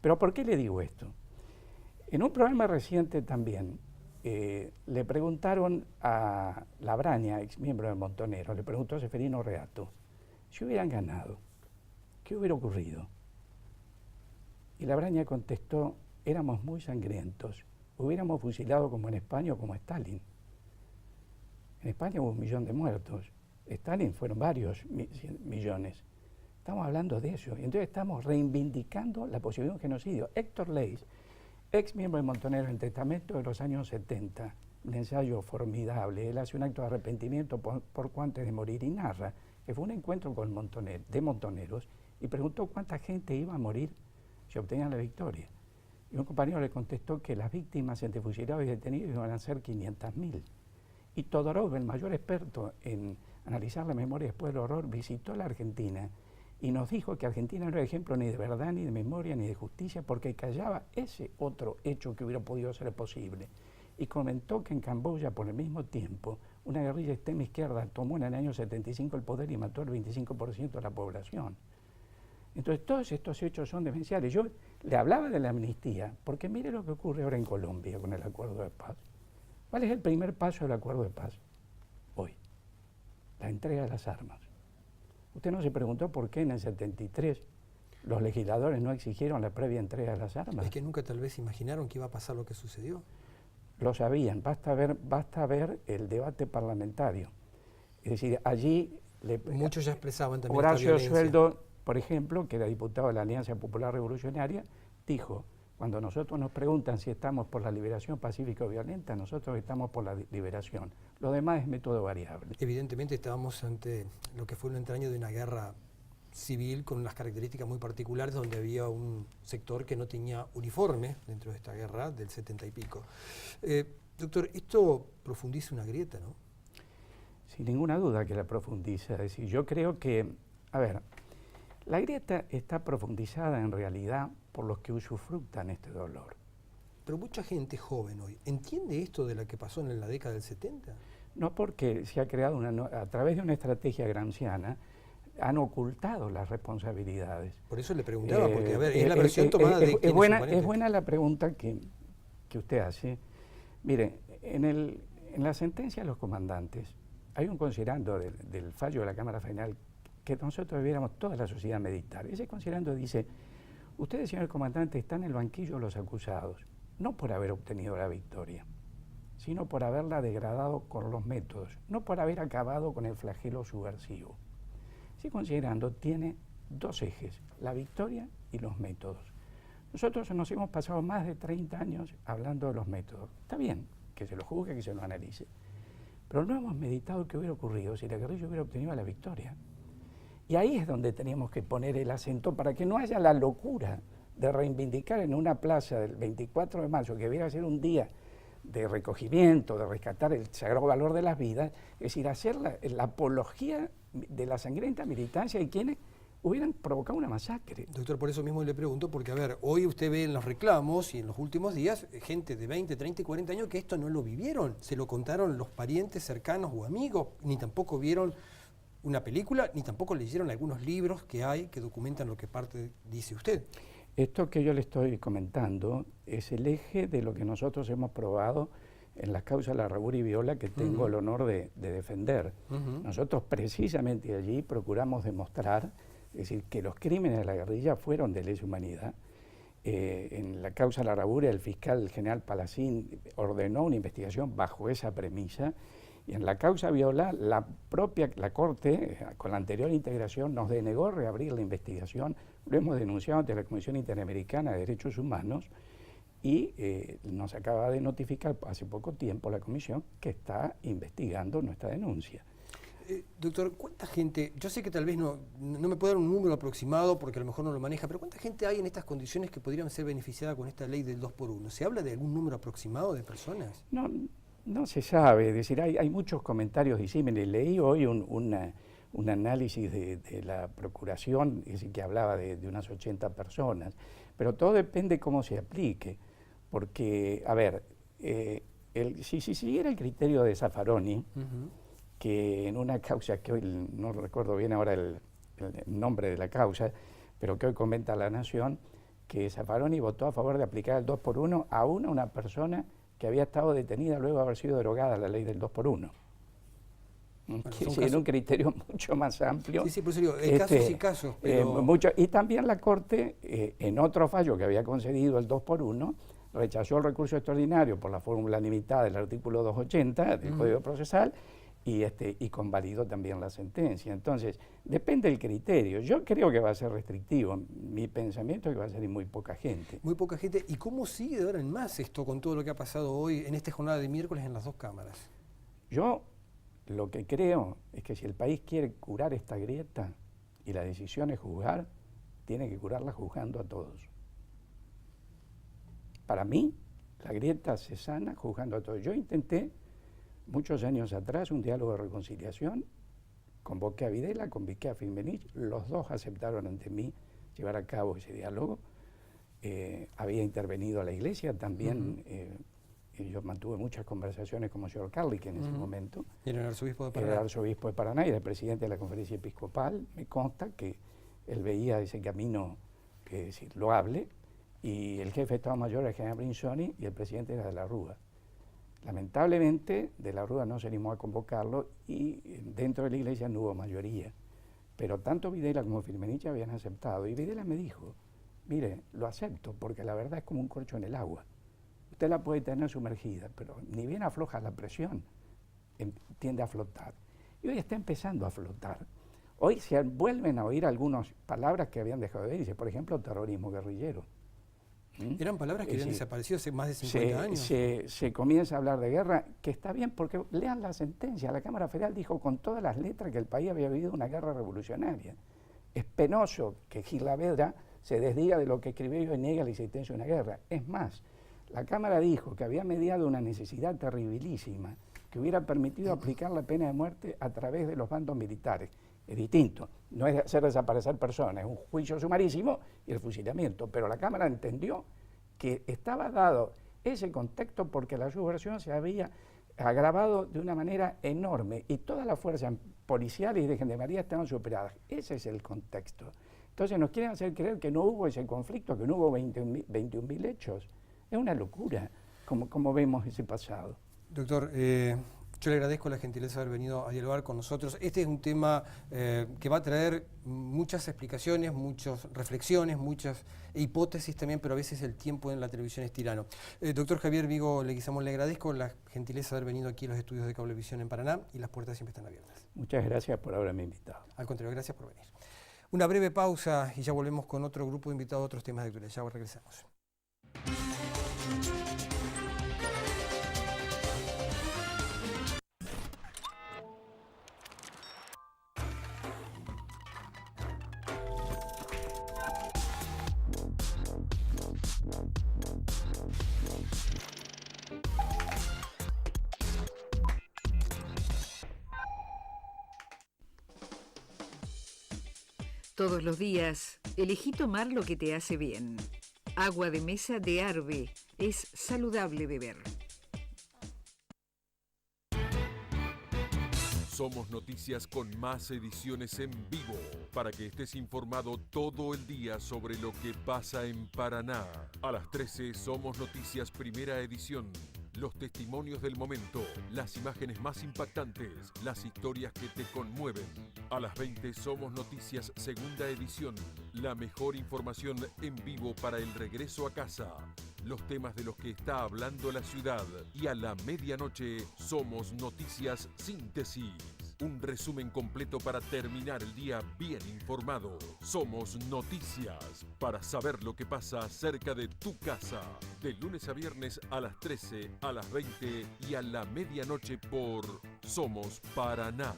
Pero ¿por qué le digo esto? En un programa reciente también, le preguntaron a Labraña, ex miembro de Montoneros, le preguntó a Seferino Reato, si hubieran ganado, ¿qué hubiera ocurrido? Y Labraña contestó, éramos muy sangrientos, hubiéramos fusilado como en España o como Stalin. En España hubo 1 millón de muertos, Stalin fueron varios millones. Estamos hablando de eso, y entonces estamos reivindicando la posibilidad de un genocidio. Héctor Leis, ex miembro de Montoneros, en Testamento de los años 70, un ensayo formidable. Él hace un acto de arrepentimiento por antes de morir y narra que fue un encuentro con de Montoneros y preguntó cuánta gente iba a morir si obtenían la victoria. Y un compañero le contestó que las víctimas entre fusilados y detenidos iban a ser 500.000. Y Todorov, el mayor experto en analizar la memoria después del horror, visitó la Argentina y nos dijo que Argentina no era ejemplo ni de verdad, ni de memoria, ni de justicia, porque callaba ese otro hecho que hubiera podido ser posible. Y comentó que en Camboya, por el mismo tiempo, una guerrilla extrema izquierda tomó en el año 75 el poder y mató el 25% de la población. Entonces, todos estos hechos son demenciales. Yo le hablaba de la amnistía, porque mire lo que ocurre ahora en Colombia con el acuerdo de paz. ¿Cuál es el primer paso del acuerdo de paz? Hoy, la entrega de las armas. ¿Usted no se preguntó por qué en el 73 los legisladores no exigieron la previa entrega de las armas? Es que nunca tal vez imaginaron que iba a pasar lo que sucedió. Lo sabían, basta ver el debate parlamentario. Es decir, allí... Muchos ya expresaban también Horacio esta violencia. Sueldo, por ejemplo, que era diputado de la Alianza Popular Revolucionaria, dijo, cuando nosotros nos preguntan si estamos por la liberación pacífica o violenta, nosotros estamos por la liberación. Lo demás es método variable. Evidentemente estábamos ante lo que fue un entraño de una guerra civil con unas características muy particulares, donde había un sector que no tenía uniforme dentro de esta guerra del 70 y pico. Doctor, esto profundiza una grieta, ¿no? Sin ninguna duda que la profundiza. Es decir, yo creo que, a ver, la grieta está profundizada en realidad por los que usufructan este dolor. Pero mucha gente joven hoy, ¿entiende esto de lo que pasó en la década del 70? No, porque se ha creado a través de una estrategia gramsciana, han ocultado las responsabilidades. Por eso le preguntaba, porque a ver, es la versión tomada de es buena la pregunta que usted hace. Mire, en la sentencia de los comandantes, hay un considerando del fallo de la Cámara Federal que nosotros debiéramos toda la sociedad meditar. Ese considerando dice, ustedes, señor comandante, están en el banquillo de los acusados, no por haber obtenido la victoria, sino por haberla degradado con los métodos, no por haber acabado con el flagelo subversivo. Ese considerando tiene dos ejes, la victoria y los métodos. Nosotros nos hemos pasado más de 30 años hablando de los métodos. Está bien que se lo juzgue, que se lo analice, pero no hemos meditado qué hubiera ocurrido si la guerrilla hubiera obtenido la victoria. Y ahí es donde teníamos que poner el acento para que no haya la locura de reivindicar en una plaza del 24 de marzo, que debiera ser un día de recogimiento, de rescatar el sagrado valor de las vidas, es decir, hacer la apología de la sangrienta militancia y quienes hubieran provocado una masacre. Doctor, por eso mismo le pregunto, porque a ver, hoy usted ve en los reclamos y en los últimos días gente de 20, 30 y 40 años que esto no lo vivieron, se lo contaron los parientes cercanos o amigos, ni tampoco vieron una película, ni tampoco leyeron algunos libros que hay que documentan lo que parte dice usted. Esto que yo le estoy comentando es el eje de lo que nosotros hemos probado en las causas Larraburi y Viola, que tengo el honor de defender. Nosotros precisamente allí procuramos demostrar, es decir, que los crímenes de la guerrilla fueron de lesa humanidad. En la causa Larraburi, el fiscal general Palacín ordenó una investigación bajo esa premisa, y en la causa Viola, la Corte, con la anterior integración, nos denegó reabrir la investigación. Lo hemos denunciado ante la Comisión Interamericana de Derechos Humanos y nos acaba de notificar hace poco tiempo la Comisión que está investigando nuestra denuncia. Doctor, ¿cuánta gente, yo sé que tal vez no me puede dar un número aproximado porque a lo mejor no lo maneja, pero ¿cuánta gente hay en estas condiciones que podrían ser beneficiadas con esta ley del 2x1? ¿Se habla de algún número aproximado de personas? No se sabe, es decir, hay muchos comentarios disímiles. Leí hoy un análisis de la Procuración, es decir, que hablaba de unas 80 personas, pero todo depende cómo se aplique, porque, a ver, si siguiera el criterio de Zaffaroni, que en una causa que hoy no recuerdo bien ahora el nombre de la causa, pero que hoy comenta La Nación, que Zaffaroni votó a favor de aplicar el 2x1 a una persona que había estado detenida luego de haber sido derogada la ley del 2x1. Bueno, que es un criterio mucho más amplio. Sí, por eso digo, hay casos y casos. Pero... y también la Corte, en otro fallo que había concedido el 2x1, rechazó el recurso extraordinario por la fórmula limitada del artículo 280 del Código Procesal y convalidó también la sentencia. Entonces, depende del criterio. Yo creo que va a ser restrictivo. Mi pensamiento es que va a ser muy poca gente. Muy poca gente. ¿Y cómo sigue de ahora en más esto con todo lo que ha pasado hoy en esta jornada de miércoles en las dos cámaras? Yo lo que creo es que si el país quiere curar esta grieta y la decisión es juzgar, tiene que curarla juzgando a todos. Para mí, la grieta se sana juzgando a todos. Yo intenté muchos años atrás un diálogo de reconciliación, convoqué a Videla, convoqué a Firmenich, los dos aceptaron ante mí llevar a cabo ese diálogo. Había intervenido la Iglesia también. Yo mantuve muchas conversaciones con Monsignor Carli, que en ese momento era el arzobispo de Paraná. Era el arzobispo de Paraná y era el presidente de la Conferencia Episcopal. Me consta que él veía ese camino, que es decir, loable, y el jefe de Estado Mayor era el general Brinsoni y el presidente era de la Rúa. Lamentablemente, de la Rúa no se animó a convocarlo y dentro de la Iglesia no hubo mayoría. Pero tanto Videla como Firmenich habían aceptado. Y Videla me dijo, mire, lo acepto porque la verdad es como un corcho en el agua. Usted la puede tener sumergida, pero ni bien afloja la presión, tiende a flotar. Y hoy está empezando a flotar. Hoy se vuelven a oír algunas palabras que habían dejado de oírse, por ejemplo, terrorismo guerrillero. Eran palabras que habían desaparecido hace más de 50 años. Se comienza a hablar de guerra, que está bien, porque lean la sentencia. La Cámara Federal dijo con todas las letras que el país había vivido una guerra revolucionaria. Es penoso que Gil Lavedra se desdiga de lo que escribió y niega la existencia de una guerra. Es más, la Cámara dijo que había mediado una necesidad terribilísima que hubiera permitido aplicar la pena de muerte a través de los bandos militares. Es distinto, no es hacer desaparecer personas, es un juicio sumarísimo y el fusilamiento, pero la Cámara entendió que estaba dado ese contexto porque la subversión se había agravado de una manera enorme y todas las fuerzas policiales y de gendarmería estaban superadas. Ese es el contexto. Entonces nos quieren hacer creer que no hubo ese conflicto, que no hubo 21.000 hechos. Es una locura como vemos ese pasado. Doctor, yo le agradezco la gentileza de haber venido a dialogar con nosotros. Este es un tema que va a traer muchas explicaciones, muchas reflexiones, muchas hipótesis también, pero a veces el tiempo en la televisión es tirano. Doctor Javier Vigo Leguizamón, le agradezco la gentileza de haber venido aquí a los estudios de Cablevisión en Paraná y las puertas siempre están abiertas. Muchas gracias por haberme invitado. Al contrario, gracias por venir. Una breve pausa y ya volvemos con otro grupo de invitados a otros temas de actualidad. Ya regresamos. Todos los días, elegí tomar lo que te hace bien. Agua de mesa de Arbe. Es saludable beber. Somos Noticias con más ediciones en vivo para que estés informado todo el día sobre lo que pasa en Paraná. A las 13 Somos Noticias primera edición. Los testimonios del momento, las imágenes más impactantes, las historias que te conmueven. A las 20 Somos Noticias segunda edición. La mejor información en vivo para el regreso a casa. Los temas de los que está hablando la ciudad. Y a la medianoche Somos Noticias Síntesis. Un resumen completo para terminar el día bien informado. Somos Noticias, para saber lo que pasa cerca de tu casa. De lunes a viernes a las 13, a las 20 y a la medianoche por Somos Paraná.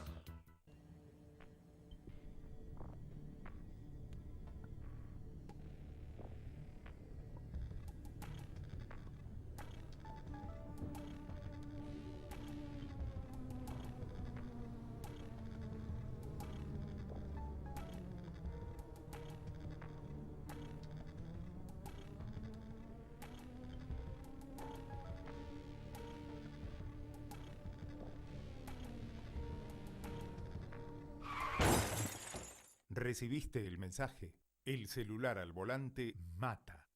¿Recibiste el mensaje? El celular al volante mata.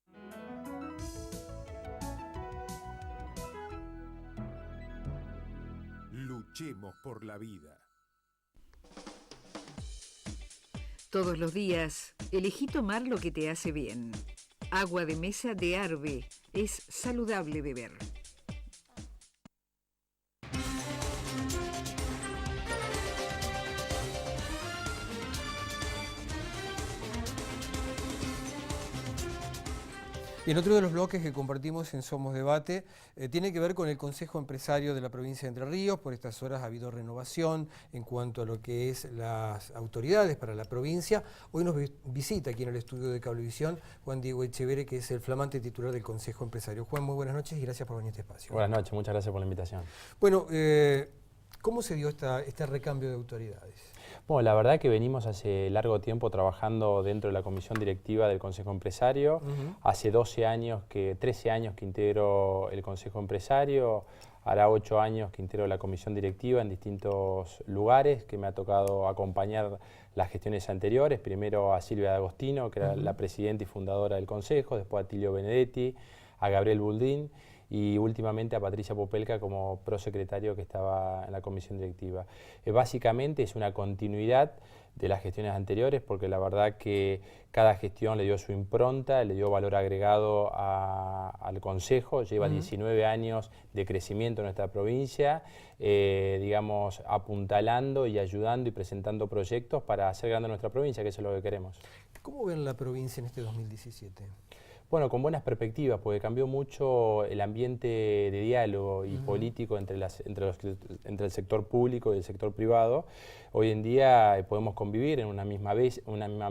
Luchemos por la vida. Todos los días, elegí tomar lo que te hace bien. Agua de mesa de Arbe. Es saludable beber. Y en otro de los bloques que compartimos en Somos Debate, tiene que ver con el Consejo Empresario de la provincia de Entre Ríos. Por estas horas ha habido renovación en cuanto a lo que es las autoridades para la provincia. Hoy nos visita aquí en el estudio de Cablevisión Juan Diego Echeverre, que es el flamante titular del Consejo Empresario. Juan, muy buenas noches y gracias por venir a este espacio. Buenas noches, muchas gracias por la invitación. Bueno, ¿cómo se dio este recambio de autoridades? Bueno, la verdad que venimos hace largo tiempo trabajando dentro de la comisión directiva del Consejo Empresario. Hace 13 años que integro el Consejo Empresario, hará 8 años que integro la comisión directiva en distintos lugares, que me ha tocado acompañar las gestiones anteriores, primero a Silvia D'Agostino, que era la presidenta y fundadora del Consejo, después a Tilio Benedetti, a Gabriel Buldín, y últimamente a Patricia Popelka como prosecretario que estaba en la comisión directiva. Básicamente es una continuidad de las gestiones anteriores, porque la verdad que cada gestión le dio su impronta, le dio valor agregado al Consejo. Lleva 19 años de crecimiento en nuestra provincia, digamos, apuntalando y ayudando y presentando proyectos para hacer grande nuestra provincia, que eso es lo que queremos. ¿Cómo ven la provincia en este 2017? Bueno, con buenas perspectivas, porque cambió mucho el ambiente de diálogo y político entre el sector público y el sector privado. Hoy en día podemos convivir en una misma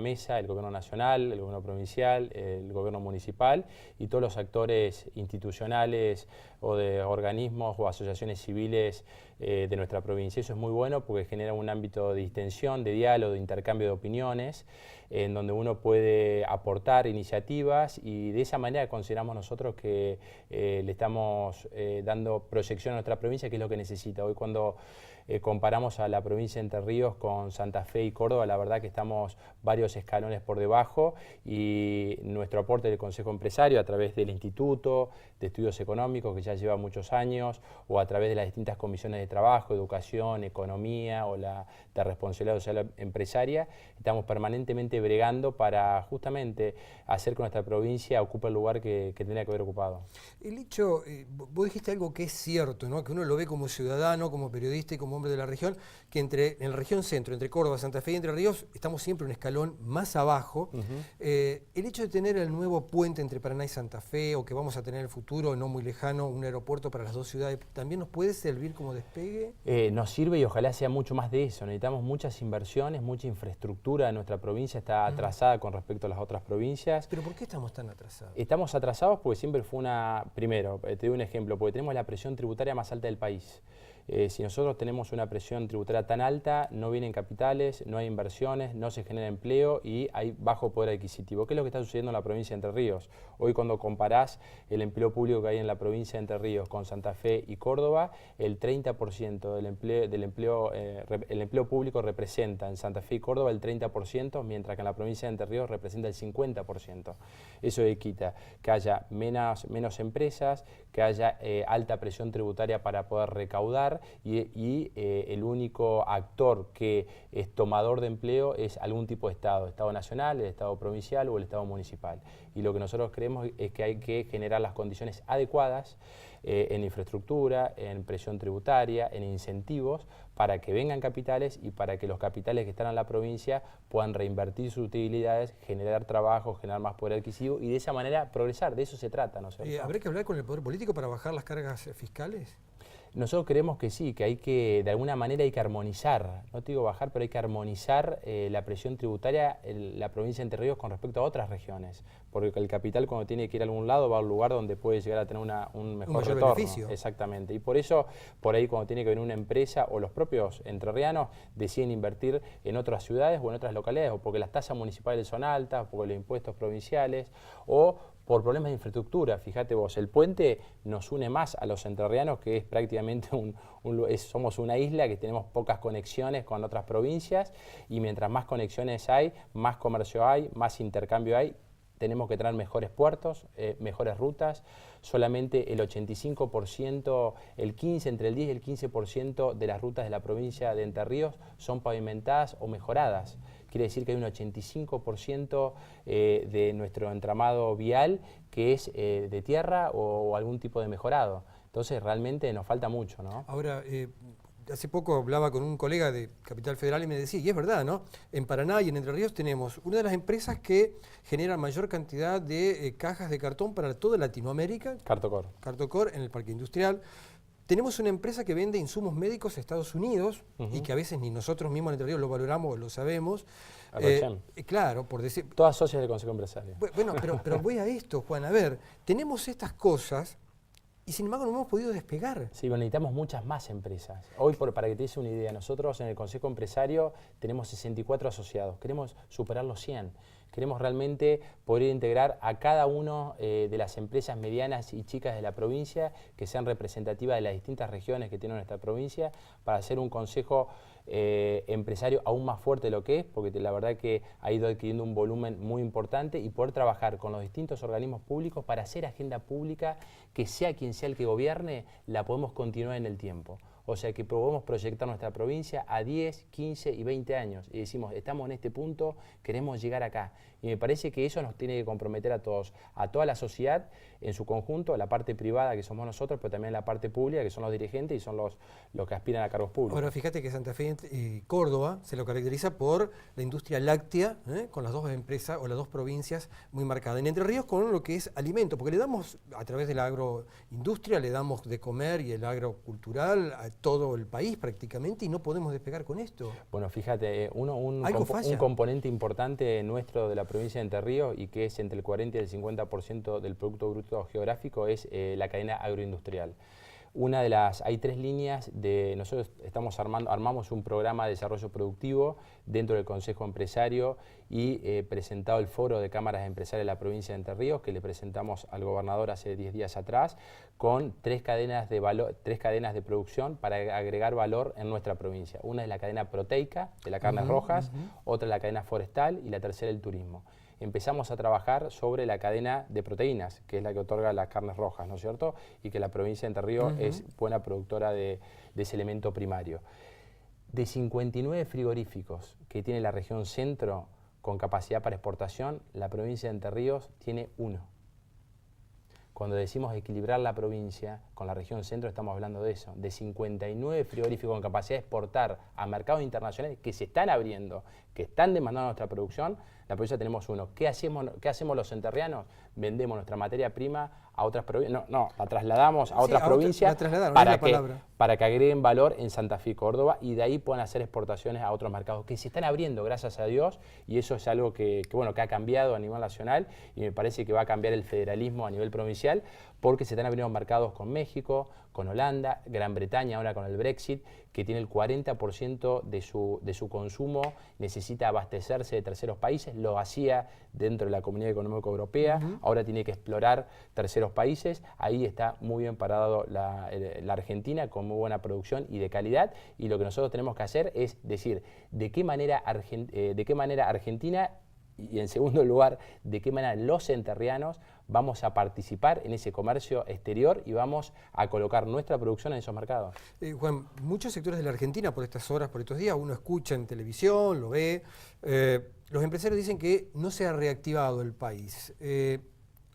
mesa, el gobierno nacional, el gobierno provincial, el gobierno municipal y todos los actores institucionales o de organismos o asociaciones civiles de nuestra provincia. Eso es muy bueno porque genera un ámbito de distensión, de diálogo, de intercambio de opiniones, en donde uno puede aportar iniciativas, y de esa manera consideramos nosotros que le estamos dando proyección a nuestra provincia, que es lo que necesita. Hoy cuando comparamos a la provincia de Entre Ríos con Santa Fe y Córdoba, la verdad que estamos varios escalones por debajo, y nuestro aporte del Consejo Empresario a través del Instituto de Estudios Económicos, que ya lleva muchos años, o a través de las distintas comisiones de trabajo, educación, economía o la de responsabilidad social empresaria, estamos permanentemente bregando para justamente hacer que nuestra provincia ocupe el lugar que tendría que haber ocupado. El hecho, vos dijiste algo que es cierto, ¿no? Que uno lo ve como ciudadano, como periodista y como como hombre de la región, que en la región centro, entre Córdoba, Santa Fe y Entre Ríos, estamos siempre un escalón más abajo. El hecho de tener el nuevo puente entre Paraná y Santa Fe, o que vamos a tener en el futuro, no muy lejano, un aeropuerto para las dos ciudades, ¿también nos puede servir como despegue? Nos sirve y ojalá sea mucho más de eso. Necesitamos muchas inversiones, mucha infraestructura. Nuestra provincia está atrasada con respecto a las otras provincias. ¿Pero por qué estamos tan atrasados? Estamos atrasados porque siempre fue primero, te doy un ejemplo, porque tenemos la presión tributaria más alta del país. Si nosotros tenemos una presión tributaria tan alta, no vienen capitales, no hay inversiones, no se genera empleo y hay bajo poder adquisitivo. ¿Qué es lo que está sucediendo en la provincia de Entre Ríos? Hoy cuando comparás el empleo público que hay en la provincia de Entre Ríos con Santa Fe y Córdoba, el 30% el empleo público representa en Santa Fe y Córdoba el 30%, mientras que en la provincia de Entre Ríos representa el 50%. Eso quita que haya menos empresas, que haya alta presión tributaria para poder recaudar y el único actor que es tomador de empleo es algún tipo de Estado nacional, el Estado provincial o el Estado municipal. Y lo que nosotros creemos es que hay que generar las condiciones adecuadas en infraestructura, en presión tributaria, en incentivos, para que vengan capitales y para que los capitales que están en la provincia puedan reinvertir sus utilidades, generar trabajo, generar más poder adquisitivo y de esa manera progresar. De eso se trata, ¿no es cierto? ¿Habría que hablar con el poder político para bajar las cargas fiscales? Nosotros creemos que sí, que de alguna manera hay que armonizar, no te digo bajar, pero hay que armonizar la presión tributaria en la provincia de Entre Ríos con respecto a otras regiones, porque el capital cuando tiene que ir a algún lado va a un lugar donde puede llegar a tener un mejor retorno. Beneficio. Exactamente, y por eso, por ahí cuando tiene que venir una empresa o los propios entrerrianos deciden invertir en otras ciudades o en otras localidades, o porque las tasas municipales son altas, o porque los impuestos provinciales, o por problemas de infraestructura. Fíjate vos, el puente nos une más a los entrerrianos, que es prácticamente somos una isla que tenemos pocas conexiones con otras provincias, y mientras más conexiones hay, más comercio hay, más intercambio hay. Tenemos que tener mejores puertos, mejores rutas. Solamente el 85%, entre el 10 y el 15% de las rutas de la provincia de Entre Ríos son pavimentadas o mejoradas. Quiere decir que hay un 85% de nuestro entramado vial que es de tierra o algún tipo de mejorado. Entonces realmente nos falta mucho, ¿no? Ahora, hace poco hablaba con un colega de Capital Federal y me decía, y es verdad, ¿no? En Paraná y en Entre Ríos tenemos una de las empresas que genera mayor cantidad de cajas de cartón para toda Latinoamérica. Cartocor en el Parque Industrial. Tenemos una empresa que vende insumos médicos a Estados Unidos y que a veces ni nosotros mismos en Entre Ríos lo valoramos o lo sabemos. Claro, por decir... Todas socias del Consejo Empresario. Bueno, pero voy a esto, Juan. A ver, tenemos estas cosas y sin embargo no hemos podido despegar. Sí, bueno, necesitamos muchas más empresas. Hoy, para que te des una idea, nosotros en el Consejo Empresario tenemos 64 asociados. Queremos superar los 100. Queremos realmente poder integrar a cada uno de las empresas medianas y chicas de la provincia que sean representativas de las distintas regiones que tiene nuestra provincia para hacer un consejo empresario aún más fuerte de lo que es, porque la verdad que ha ido adquiriendo un volumen muy importante y poder trabajar con los distintos organismos públicos para hacer agenda pública que sea quien sea el que gobierne, la podemos continuar en el tiempo. O sea que podemos proyectar nuestra provincia a 10, 15 y 20 años y decimos, estamos en este punto, queremos llegar acá. Y me parece que eso nos tiene que comprometer a todos, a toda la sociedad en su conjunto, la parte privada que somos nosotros, pero también la parte pública que son los dirigentes y son los que aspiran a cargos públicos. Ahora fíjate que Santa Fe y Córdoba se lo caracteriza por la industria láctea, con las dos empresas o las dos provincias muy marcadas. En Entre Ríos con lo que es alimento, porque le damos, a través de la agroindustria, le damos de comer y el agrocultural a todo el país prácticamente y no podemos despegar con esto. Bueno, fíjate, un componente importante nuestro de la provincia de Entre Ríos y que es entre el 40 y el 50% del Producto Bruto Geográfico es la cadena agroindustrial. Hay 3 líneas nosotros armamos un programa de desarrollo productivo dentro del Consejo Empresario y presentado el Foro de Cámaras Empresariales de la provincia de Entre Ríos, que le presentamos al gobernador hace 10 días atrás, con 3 cadenas de producción para agregar valor en nuestra provincia. Una es la cadena proteica de las carnes rojas, otra es la cadena forestal y la tercera el turismo. Empezamos a trabajar sobre la cadena de proteínas, que es la que otorga las carnes rojas, ¿no es cierto? Y que la provincia de Entre Ríos es buena productora de ese elemento primario. De 59 frigoríficos que tiene la región centro con capacidad para exportación, la provincia de Entre Ríos tiene 1. Cuando decimos equilibrar la provincia con la región centro, estamos hablando de eso, de 59 frigoríficos con capacidad de exportar a mercados internacionales que se están abriendo, que están demandando nuestra producción. La provincia tenemos uno. ¿Qué hacemos los entrerrianos? Vendemos nuestra materia prima a otras provincias, la trasladamos a otras provincias para que agreguen valor en Santa Fe y Córdoba, y de ahí puedan hacer exportaciones a otros mercados que se están abriendo, gracias a Dios, y eso es algo que ha cambiado a nivel nacional, y me parece que va a cambiar el federalismo a nivel provincial, porque se están abriendo mercados con México, con Holanda, Gran Bretaña ahora con el Brexit, que tiene el 40% de su consumo, necesita abastecerse de terceros países, lo hacía dentro de la Comunidad Económica Europea, ahora tiene que explorar terceros países. Ahí está muy bien parado la Argentina, con muy buena producción y de calidad, y lo que nosotros tenemos que hacer es decir de qué manera Argentina, y en segundo lugar, de qué manera los entrerrianos vamos a participar en ese comercio exterior y vamos a colocar nuestra producción en esos mercados. Juan, muchos sectores de la Argentina por estas horas, por estos días, uno escucha en televisión, lo ve, los empresarios dicen que no se ha reactivado el país.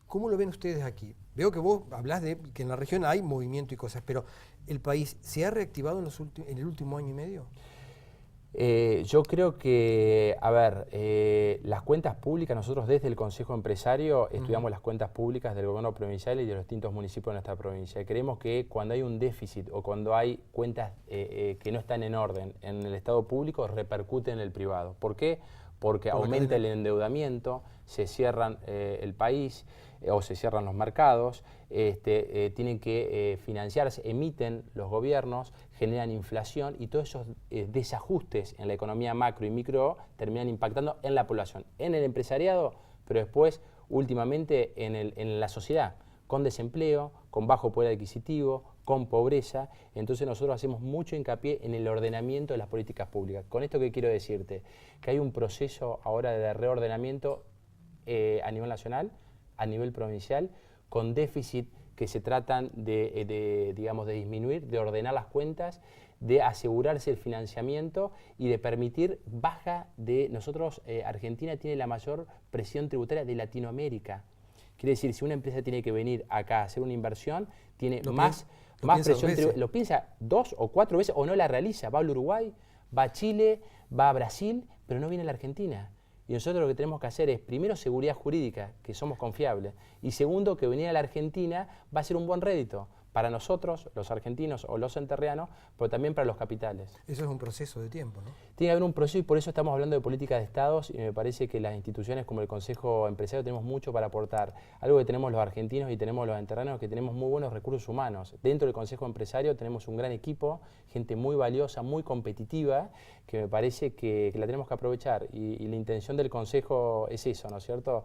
¿Cómo lo ven ustedes aquí? Veo que vos hablás de que en la región hay movimiento y cosas, pero ¿el país se ha reactivado en el último año y medio? Yo creo que, las cuentas públicas, nosotros desde el Consejo Empresario estudiamos las cuentas públicas del gobierno provincial y de los distintos municipios de nuestra provincia. Creemos que cuando hay un déficit o cuando hay cuentas que no están en orden en el Estado público, repercute en el privado. ¿Por qué? Porque aumenta el endeudamiento, se cierran el país o se cierran los mercados, tienen que financiarse, emiten los gobiernos, generan inflación, y todos esos desajustes en la economía macro y micro terminan impactando en la población, en el empresariado, pero después, últimamente, en la sociedad, con desempleo, con bajo poder adquisitivo, con pobreza. Entonces nosotros hacemos mucho hincapié en el ordenamiento de las políticas públicas. Con esto que quiero decirte, que hay un proceso ahora de reordenamiento a nivel nacional, a nivel provincial, con déficit que se tratan de disminuir, de ordenar las cuentas, de asegurarse el financiamiento y de permitir baja de... Argentina tiene la mayor presión tributaria de Latinoamérica. Quiere decir, si una empresa tiene que venir acá a hacer una inversión, tiene más presión tributaria. Lo piensa 2 o 4 veces o no la realiza. Va al Uruguay, va a Chile, va a Brasil, pero no viene a la Argentina. Y nosotros lo que tenemos que hacer es, primero, seguridad jurídica, que somos confiables, y segundo, que venir a la Argentina va a ser un buen rédito para nosotros, los argentinos o los entrerrianos, pero también para los capitales. Eso es un proceso de tiempo, ¿no? Tiene que haber un proceso, y por eso estamos hablando de política de estados, y me parece que las instituciones como el Consejo Empresario tenemos mucho para aportar. Algo que tenemos los argentinos y tenemos los entrerrianos, que tenemos muy buenos recursos humanos. Dentro del Consejo Empresario tenemos un gran equipo, gente muy valiosa, muy competitiva, que me parece que la tenemos que aprovechar, y la intención del Consejo es eso, ¿no es cierto?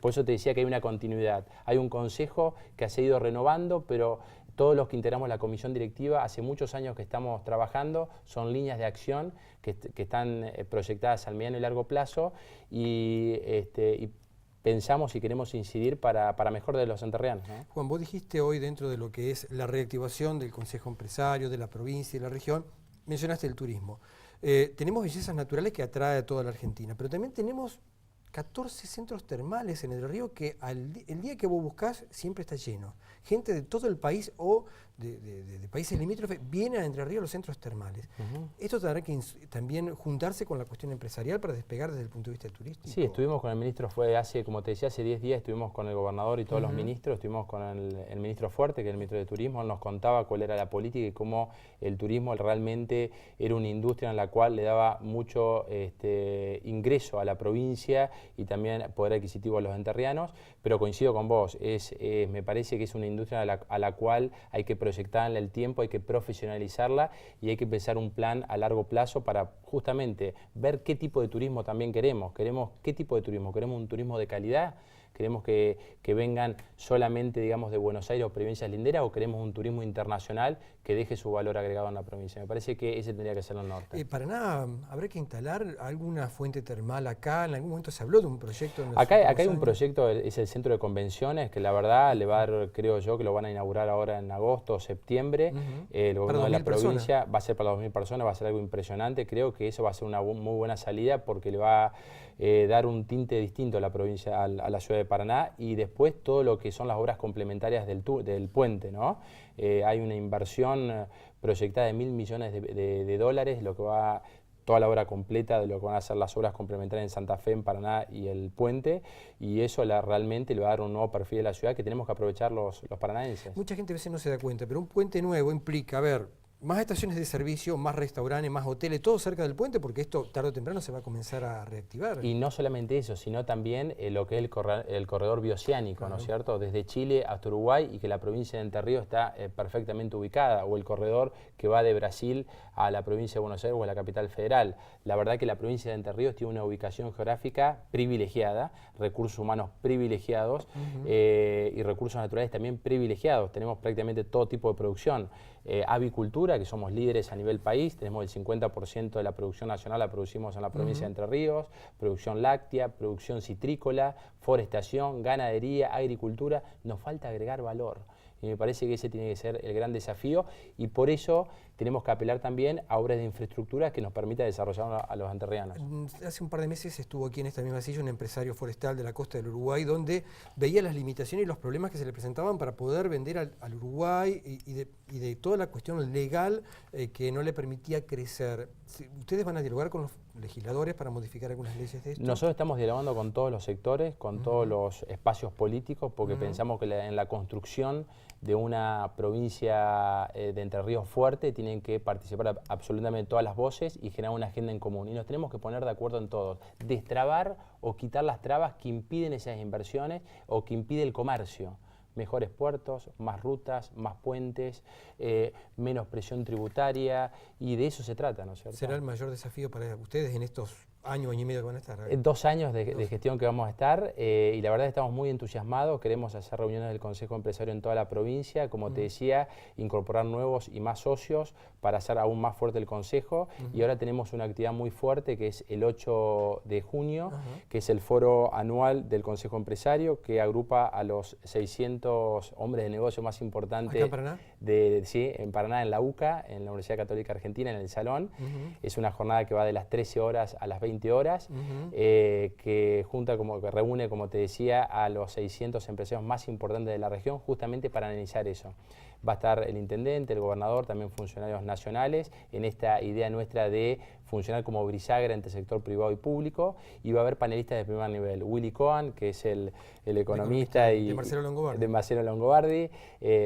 Por eso te decía que hay una continuidad. Hay un Consejo que se ha ido renovando, pero todos los que integramos la comisión directiva, hace muchos años que estamos trabajando, son líneas de acción que están proyectadas al mediano y largo plazo, y pensamos y queremos incidir para mejor de los entrerrianos, ¿no? Juan, vos dijiste hoy, dentro de lo que es la reactivación del Consejo Empresario, de la provincia y de la región, mencionaste el turismo. Tenemos bellezas naturales que atrae a toda la Argentina, pero también tenemos 14 centros termales en Entre Ríos que el día que vos buscás siempre está lleno. Gente de todo el país o de países limítrofes viene a Entre Ríos los centros termales. Esto tendrá que también juntarse con la cuestión empresarial para despegar desde el punto de vista turístico. Sí, estuvimos con el ministro, como te decía, hace 10 días estuvimos con el gobernador y todos los ministros, estuvimos con el ministro Fuerte, que es el ministro de Turismo. Él nos contaba cuál era la política y cómo el turismo realmente era una industria en la cual le daba mucho ingreso a la provincia y también poder adquisitivo a los entrerrianos, pero coincido con vos, me parece que es una industria a la cual hay que proyectarla en el tiempo, hay que profesionalizarla y hay que pensar un plan a largo plazo para justamente ver qué tipo de turismo también queremos. ¿Qué tipo de turismo? ¿Queremos un turismo de calidad? ¿Queremos que vengan solamente, digamos, de Buenos Aires o provincias linderas, o queremos un turismo internacional que deje su valor agregado en la provincia? Me parece que ese tendría que ser el norte. Para nada, ¿habrá que instalar alguna fuente termal acá? En algún momento se habló de un proyecto. Acá hay un proyecto, es el centro de convenciones, que la verdad le va a dar, creo yo, que lo van a inaugurar ahora en agosto o septiembre. El gobierno de la provincia va a ser para 2.000 personas, va a ser algo impresionante. Creo que eso va a ser una muy buena salida, porque le va a dar un tinte distinto a la provincia, a la ciudad de Paraná, y después todo lo que son las obras complementarias del puente, ¿no? Hay una inversión proyectada de $1.000 millones de dólares, lo que va toda la obra completa de lo que van a ser las obras complementarias en Santa Fe, en Paraná y el puente, y eso realmente le va a dar un nuevo perfil a la ciudad que tenemos que aprovechar los paranaenses. Mucha gente a veces no se da cuenta, pero un puente nuevo implica, a ver, más estaciones de servicio, más restaurantes, más hoteles, todo cerca del puente, porque esto tarde o temprano se va a comenzar a reactivar. Y no solamente eso, sino también lo que es el corredor bioceánico, claro, ¿no es cierto? Desde Chile hasta Uruguay, y que la provincia de Entre Ríos está perfectamente ubicada, o el corredor que va de Brasil a la provincia de Buenos Aires o a la capital federal. La verdad que la provincia de Entre Ríos tiene una ubicación geográfica privilegiada, recursos humanos privilegiados y recursos naturales también privilegiados. Tenemos prácticamente todo tipo de producción. Avicultura, que somos líderes a nivel país, tenemos el 50% de la producción nacional la producimos en la provincia de Entre Ríos, producción láctea, producción citrícola, forestación, ganadería, agricultura. Nos falta agregar valor. Y me parece que ese tiene que ser el gran desafío, y por eso tenemos que apelar también a obras de infraestructura que nos permita desarrollar a los entrerrianos. Hace un par de meses estuvo aquí en esta misma silla un empresario forestal de la costa del Uruguay, donde veía las limitaciones y los problemas que se le presentaban para poder vender al Uruguay y de toda la cuestión legal que no le permitía crecer. ¿Ustedes van a dialogar con los legisladores para modificar algunas leyes de esto? Nosotros estamos dialogando con todos los sectores, con todos los espacios políticos, porque pensamos que en la construcción de una provincia de Entre Ríos fuerte tienen que participar absolutamente todas las voces y generar una agenda en común. Y nos tenemos que poner de acuerdo en todos. Destrabar o quitar las trabas que impiden esas inversiones o que impide el comercio. Mejores puertos, más rutas, más puentes, menos presión tributaria, y de eso se trata, ¿no es cierto? ¿Será el mayor desafío para ustedes en estos año y medio que van a estar? 2 años de gestión que vamos a estar, y la verdad estamos muy entusiasmados. Queremos hacer reuniones del Consejo Empresario en toda la provincia, como te decía, incorporar nuevos y más socios para hacer aún más fuerte el Consejo, y ahora tenemos una actividad muy fuerte que es el 8 de junio, que es el foro anual del Consejo Empresario, que agrupa a los 600 hombres de negocio más importantes. ¿Acá en Paraná? Sí, en Paraná, en la UCA, en la Universidad Católica Argentina, en el Salón. Es una jornada que va de las 13 horas a las 20 horas, que reúne, como te decía, a los 600 empresarios más importantes de la región, justamente para analizar eso. Va a estar el intendente, el gobernador, también funcionarios nacionales, en esta idea nuestra de funcionar como bisagra entre sector privado y público, y va a haber panelistas de primer nivel. Willy Cohen, que es el economista de Marcelo Longobardi,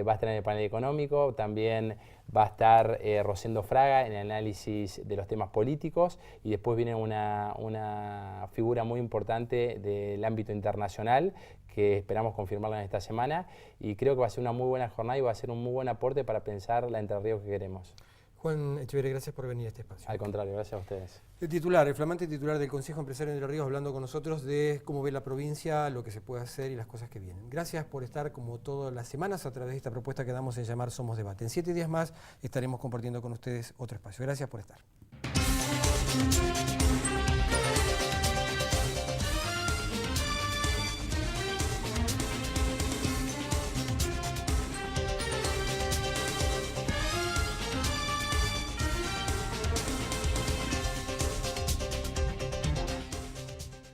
va a estar en el panel económico. También va a estar Rosendo Fraga en el análisis de los temas políticos, y después viene una figura muy importante del ámbito internacional que esperamos confirmarla en esta semana, y creo que va a ser una muy buena jornada y va a ser un muy buen aporte para pensar la Entre Ríos que queremos. Juan Echeverría, gracias por venir a este espacio. Al contrario, gracias a ustedes. El flamante titular del Consejo Empresario de Entre Ríos, hablando con nosotros de cómo ve la provincia, lo que se puede hacer y las cosas que vienen. Gracias por estar como todas las semanas a través de esta propuesta que damos en llamar Somos Debate. En 7 días más estaremos compartiendo con ustedes otro espacio. Gracias por estar.